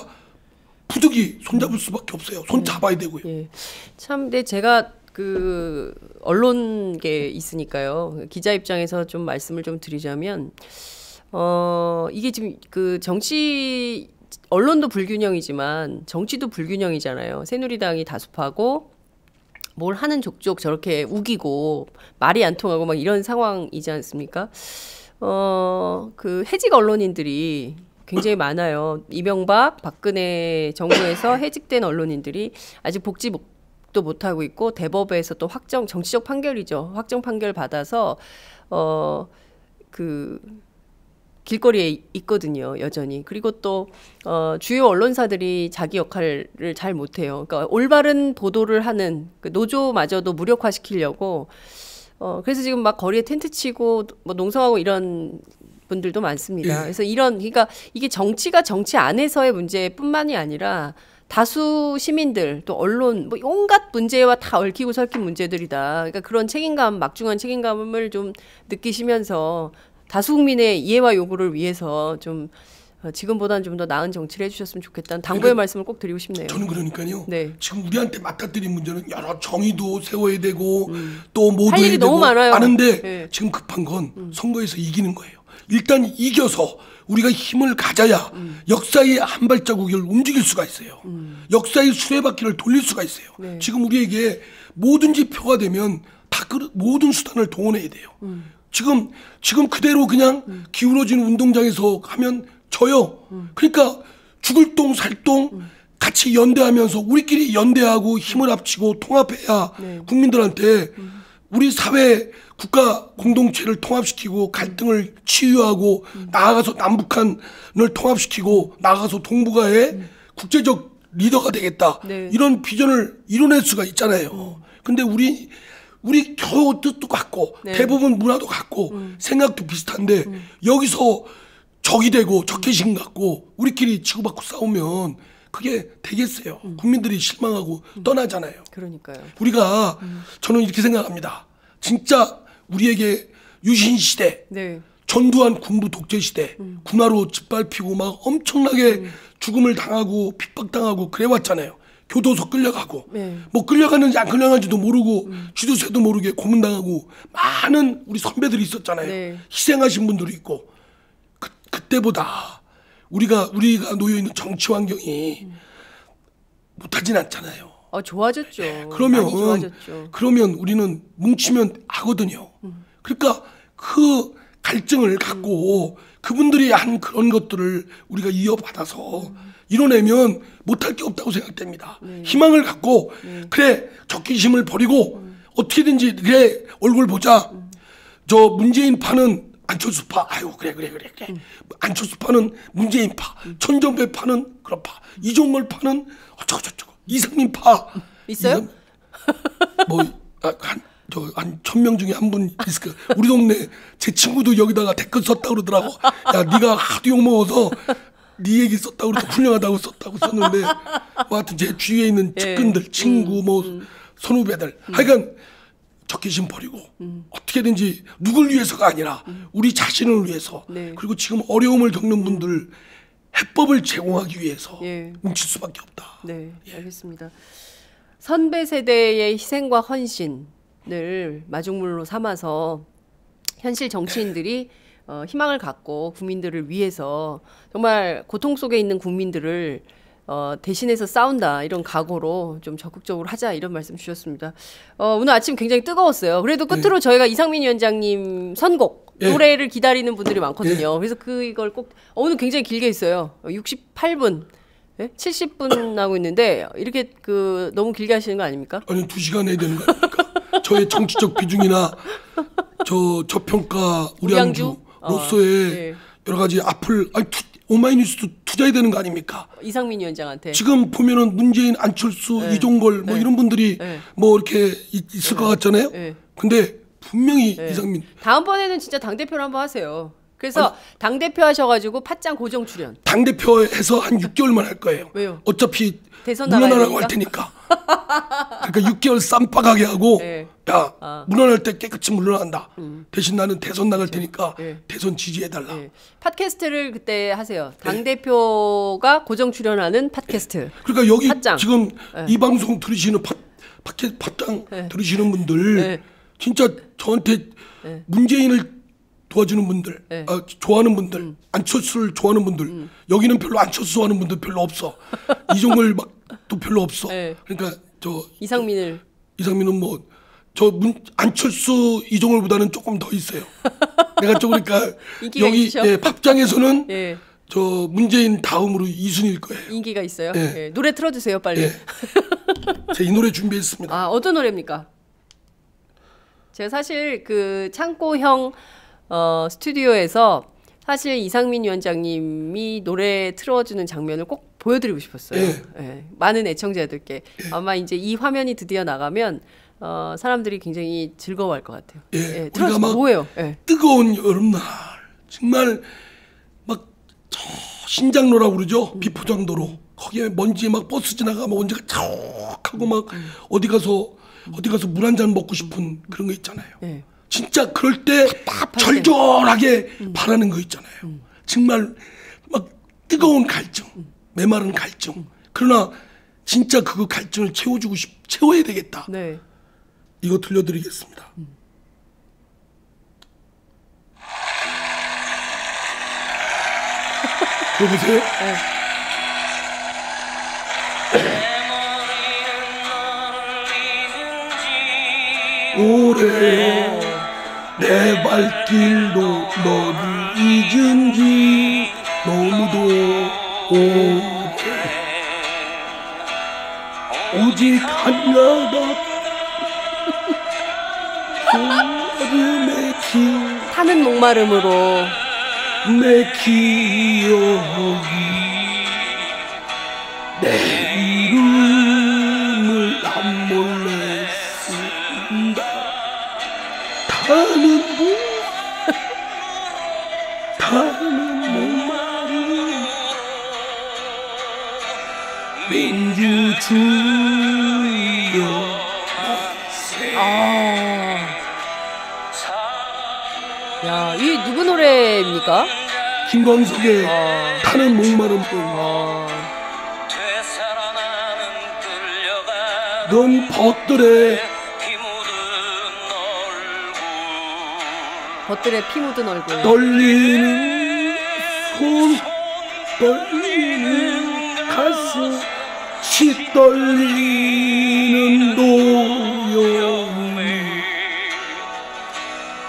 부득이 손잡을 수밖에 없어요. 손 잡아야 되고요. 참, 근데 제가 그 언론계 있으니까요. 기자 입장에서 좀 말씀을 좀 드리자면, 이게 지금 그 정치 언론도 불균형이지만 정치도 불균형이잖아요. 새누리당이 다수파고 뭘 하는 족족 저렇게 우기고 말이 안 통하고 막 이런 상황이지 않습니까? 그 해직 언론인들이 굉장히 많아요. 이명박, 박근혜 정부에서 해직된 언론인들이 아직 복직도 못하고 있고 대법에서 또 정치적 판결이죠. 확정 판결 받아서 그 길거리에 있거든요, 여전히. 그리고 또 주요 언론사들이 자기 역할을 잘 못해요. 그러니까 올바른 보도를 하는 그 노조마저도 무력화시키려고 그래서 지금 막 거리에 텐트 치고 뭐 농성하고 이런 분들도 많습니다. 그래서 그러니까 이게 정치가 정치 안에서의 문제뿐만이 아니라 다수 시민들 또 언론 뭐 온갖 문제와 다 얽히고 설킨 문제들이다. 그러니까 그런 책임감, 막중한 책임감을 좀 느끼시면서 다수 국민의 이해와 요구를 위해서 좀 지금보다는 좀 더 나은 정치를 해주셨으면 좋겠다는 당부의 말씀을 꼭 드리고 싶네요. 저는 그러니까요. 네. 지금 우리한테 맞닥뜨린 문제는 여러 정의도 세워야 되고 또 모두 할 일이 너무 많아요. 많은데 네. 지금 급한 건 선거에서 이기는 거예요. 일단 이겨서 우리가 힘을 가져야 역사의 한 발자국을 움직일 수가 있어요. 역사의 수레바퀴를 돌릴 수가 있어요. 네. 지금 우리에게 뭐든지 표가 되면 다 모든 수단을 동원해야 돼요. 지금 그대로 그냥 기울어진 운동장에서 하면 져요. 그러니까 죽을 똥 살 똥 같이 연대하면서 우리끼리 연대하고 힘을 합치고 통합해야 네. 국민들한테 우리 사회 국가 공동체를 통합시키고 갈등을 치유하고 나아가서 남북한을 통합시키고 나아가서 동북아의 국제적 리더가 되겠다. 네. 이런 비전을 이뤄낼 수가 있잖아요. 근데 우리 겨우 뜻도 같고 네. 대부분 문화도 같고 생각도 비슷한데 여기서 적이 되고 적개심 갖고 우리끼리 치고받고 싸우면 그게 되겠어요. 국민들이 실망하고 떠나잖아요. 그러니까요. 우리가 저는 이렇게 생각합니다. 진짜 우리에게 유신시대 네. 전두환 군부 독재시대 군화로 짓밟히고 막 엄청나게 죽음을 당하고 핍박당하고 그래왔잖아요. 교도소 끌려가고 네. 뭐 끌려가는지 안 끌려가는지도 모르고 쥐도새도 모르게 고문당하고 많은 우리 선배들이 있었잖아요. 네. 희생하신 분들이 있고 그때보다 우리가 놓여 있는 정치 환경이 못하진 않잖아요. 좋아졌죠. 그러면 많이 좋아졌죠. 그러면 우리는 뭉치면 하거든요. 그러니까 그 갈증을 갖고 그분들이 한 그런 것들을 우리가 이어받아서 이뤄내면 못할 게 없다고 생각됩니다. 네. 희망을 갖고 그래 적개심을 버리고 어떻게든지 그래 얼굴 보자. 저 문재인 파는 안철수 파. 아유 그래. 안철수 파는 문재인 파. 천정배 파는 그런 파. 이종걸 파는 어쩌고 이상민 파. 있어요? 한 1000명 중에 한 분 있을 거야. 우리 동네 제 친구도 여기다가 댓글 썼다 그러더라고. 야, 네가 하도 욕 먹어서 네 얘기 썼다고 그래서 훌륭하다고 썼다고 썼는데 뭐 하여튼 제 주위에 있는 측근들, 친구, 선후배들 하여간 적개심 버리고 어떻게든지 누굴 위해서가 아니라 우리 자신을 위해서 네. 그리고 지금 어려움을 겪는 분들 해법을 제공하기 위해서 뭉칠 수밖에 없다. 네, 알겠습니다. 선배 세대의 희생과 헌신을 마중물로 삼아서 현실 정치인들이 희망을 갖고 국민들을 위해서 정말 고통 속에 있는 국민들을 대신해서 싸운다 이런 각오로 좀 적극적으로 하자 이런 말씀 주셨습니다. 오늘 아침 굉장히 뜨거웠어요. 그래도 끝으로 저희가 이상민 위원장님 선곡 노래를 기다리는 분들이 많거든요. 그래서 이걸 꼭 오늘 굉장히 길게 있어요. 68분. 70분 하고 있는데 이렇게 너무 길게 하시는 거 아닙니까? 아니 2시간 해야 되는 거 아닙니까? 저의 정치적 비중이나 저평가 우량주로서의 여러 가지 앞을 오마이뉴스도 투자해야 되는 거 아닙니까? 이상민 위원장한테 지금 보면은 문재인, 안철수, 이종걸 이런 분들이 이렇게 있을 것 같잖아요. 근데 분명히 이상민 다음번에는 진짜 당대표를 한번 하세요. 그래서 당대표 하셔가지고 팟짱 고정 출연. 당대표에서 한 6개월만 할 거예요. 왜요? 어차피 대선 물러나라고 할 테니까. 그러니까 6개월 쌈박하게 하고 야 물러날 때 깨끗이 물러난다. 대신 나는 대선 나갈 테니까 대선 지지해달라. 팟캐스트를 그때 하세요. 당대표가 고정 출연하는 팟캐스트. 그러니까 여기 팟짱. 지금 이 방송 들으시는 팟짱 들으시는 분들 진짜 저한테 문재인을 도와주는 분들, 좋아하는 분들, 안철수를 좋아하는 분들, 여기는 별로 안철수 좋아하는 분들 별로 없어. 이종걸 또 별로 없어. 그러니까 이상민은 안철수 이종걸보다는 조금 더 있어요. 내가 그러니까 여기 팟짱에서는 저 문재인 다음으로 2순위일 거예요. 인기가 있어요. 노래 틀어주세요 빨리. 제가 이 노래 준비했습니다. 어떤 노래입니까? 제가 사실 창고형 스튜디오에서 사실 이상민 위원장님이 노래 틀어주는 장면을 꼭 보여드리고 싶었어요. 많은 애청자들께. 아마 이제 이 화면이 드디어 나가면 사람들이 굉장히 즐거워할 것 같아요. 우리가 막 뭐예요? 뜨거운 여름날 정말 막 신장로라고 그러죠. 비포장도로 거기에 먼지 막 버스 지나가면 먼지가 촉하고 막 어디 가서 물 한 잔 먹고 싶은 그런 거 있잖아요. 진짜 그럴 때 절절하게 바라는 거 있잖아요. 정말 막 뜨거운 갈증, 메마른 갈증. 그러나 진짜 그 갈증을 채워야 되겠다. 네. 이거 들려드리겠습니다. 들어보세요. 네. 오래 내 발길도 너를 잊은 지 너무도 오래 오직 하나가 타는 목마름으로 내 기억이 내 이름을 남몰래 쓴다. 타는 목마름 민주주의여 야, 이 누구 노래입니까? 김광석의 타는 목마름. 넌 벗들의 피 묻은 얼굴 떨리는 손 떨리는 가슴 시떨리는 노여움이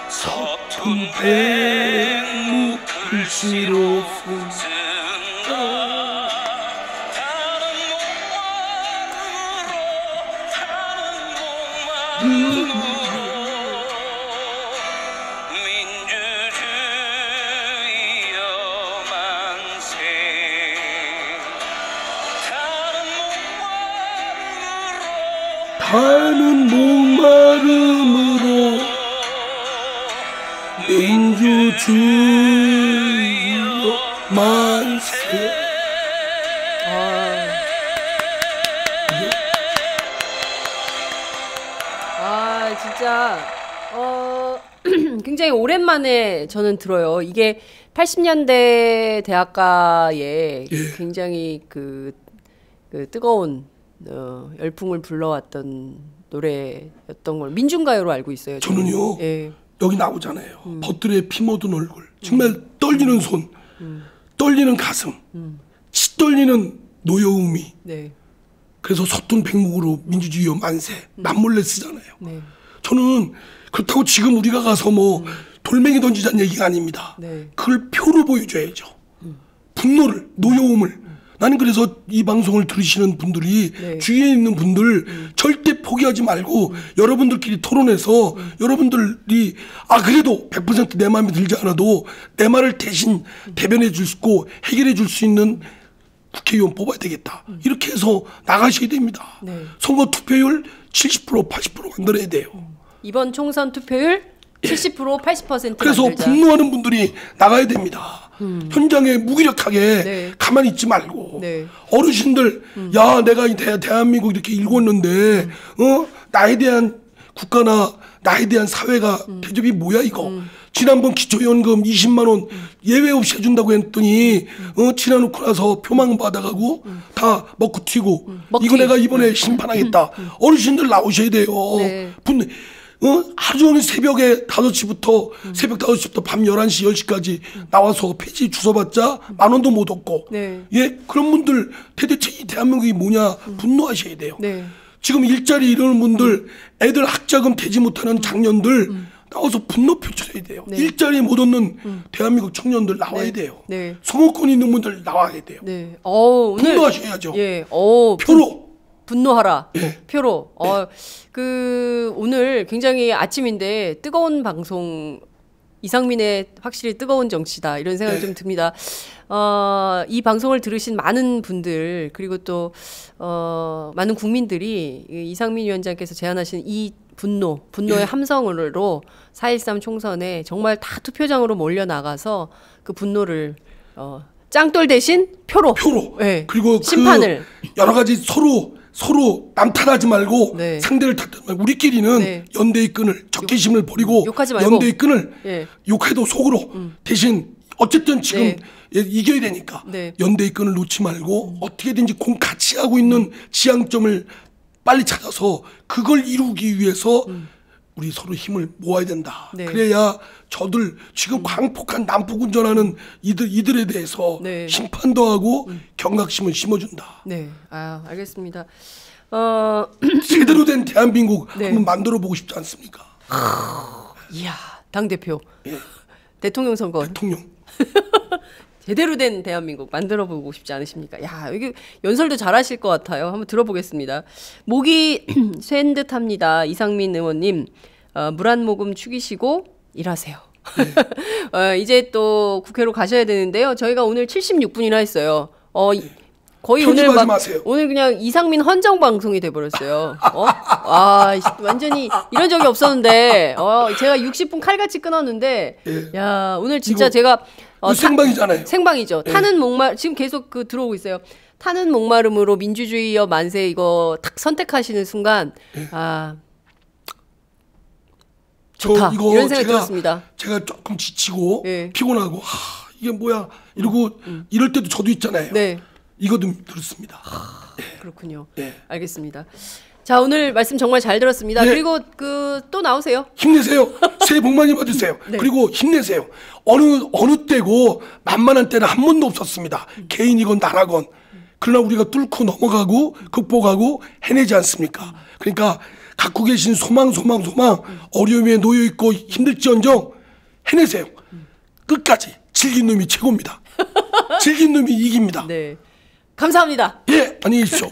서툰 백무 글씨로 쓴다. 타는 목마름으로 민주주의여 만세. 진짜 굉장히 오랜만에 저는 들어요. 이게 80년대 대학가에 굉장히 그 뜨거운 열풍을 불러왔던 노래였던 걸 민중가요로 알고 있어요. 저는요. 여기 나오잖아요. 벗들의 피 묻은 얼굴. 정말 떨리는 손, 떨리는 가슴, 치떨리는 노여움이. 네. 그래서 서툰 백목으로 민주주의여 만세. 남몰래 쓰잖아요. 네. 저는 그렇다고 지금 우리가 가서 뭐 돌멩이 던지자는 얘기가 아닙니다. 네. 그걸 표로 보여줘야죠. 분노를, 노여움을. 나는 그래서 이 방송을 들으시는 분들이 주위에 있는 분들 절대 포기하지 말고 여러분들끼리 토론해서 여러분들이 그래도 100% 내 마음에 들지 않아도 내 말을 대신 대변해 줄 수 있고 해결해 줄 수 있는 국회의원 뽑아야 되겠다. 이렇게 해서 나가셔야 됩니다. 선거 투표율 70% 80% 만들어야 돼요. 이번 총선 투표율 70% 80% 그래서 만들자. 분노하는 분들이 나가야 됩니다. 현장에 무기력하게 가만히 있지 말고 어르신들 야 내가 대한민국 이렇게 읽었는데 나에 대한 국가나 나에 대한 사회가 대접이 뭐야 이거. 지난번 기초연금 20만 원 예외 없이 해준다고 했더니 지나놓고 나서 표만 받아가고 다 먹고 튀고 이거 내가 이번에 심판하겠다. 어르신들 나오셔야 돼요. 하루 종일 새벽에 5시부터 새벽 5시부터 밤 11시 10시까지 나와서 폐지 주워봤자 10,000원도 못 얻고 그런 분들 대체 이 대한민국이 뭐냐 분노하셔야 돼요. 지금 일자리 이러는 분들 애들 학자금 대지 못하는 장년들 나와서 분노 표출해야 돼요. 일자리 못 얻는 대한민국 청년들 나와야 돼요. 성호권 있는 분들 나와야 돼요. 분노하셔야죠. 표로. 분노하라. 표로. 오늘 굉장히 아침인데 뜨거운 방송, 이상민의 확실히 뜨거운 정치다 이런 생각이 좀 듭니다. 이 방송을 들으신 많은 분들 그리고 또 많은 국민들이 이상민 위원장께서 제안하신 이 분노의 함성으로 4.13 총선에 정말 다 투표장으로 몰려나가서 그 분노를 짱돌 대신 표로. 그리고 심판을 여러 가지 서로 남 탓하지 말고 상대를 탓하지 말고 우리끼리는 연대의 끈을 적개심을 버리고 연대의 끈을 욕해도 속으로 대신 어쨌든 지금 이겨야 되니까 연대의 끈을 놓지 말고 어떻게든지 공 같이 하고 있는 지향점을 빨리 찾아서 그걸 이루기 위해서 우리 서로 힘을 모아야 된다. 그래야 저들 지금 광폭한 난폭 운전하는 이들에 대해서 심판도 하고 경각심을 심어준다. 네, 알겠습니다. 제대로 된 대한민국 한번 만들어 보고 싶지 않습니까? 이야, 당 대표, 대통령 선거, 대통령. 제대로 된 대한민국 만들어 보고 싶지 않으십니까? 야, 여기 연설도 잘하실 것 같아요. 한번 들어보겠습니다. 목이 쇠인 듯합니다. 이상민 의원님, 물 한 모금 축이시고 일하세요. 이제 또 국회로 가셔야 되는데요. 저희가 오늘 76분이나 했어요. 거의 오늘 그냥 이상민 헌정 방송이 돼버렸어요. 완전히 이런 적이 없었는데, 제가 60분 칼같이 끊었는데, 야, 오늘 진짜 제가 생방이잖아요. 생방이죠. 타는 목말 지금 계속 들어오고 있어요. 타는 목마름으로 민주주의여 만세 이거 탁 선택하시는 순간, 좋다. 이런 생각이 들었습니다. 제가 조금 지치고 피곤하고 이게 뭐야 이러고 이럴 때도 저도 있잖아요. 이거 좀 들었습니다. 그렇군요. 알겠습니다. 자, 오늘 말씀 정말 잘 들었습니다. 그리고 또 나오세요. 힘내세요. 새해 복 많이 받으세요. 그리고 힘내세요. 어느 때고 만만한 때는 한 번도 없었습니다. 개인이건 나라건. 그러나 우리가 뚫고 넘어가고 극복하고 해내지 않습니까? 그러니까 갖고 계신 소망 어려움에 놓여 있고 힘들지언정 해내세요. 끝까지 즐긴 놈이 최고입니다. 즐긴 놈이 이깁니다. 감사합니다. 안녕히 계십시오.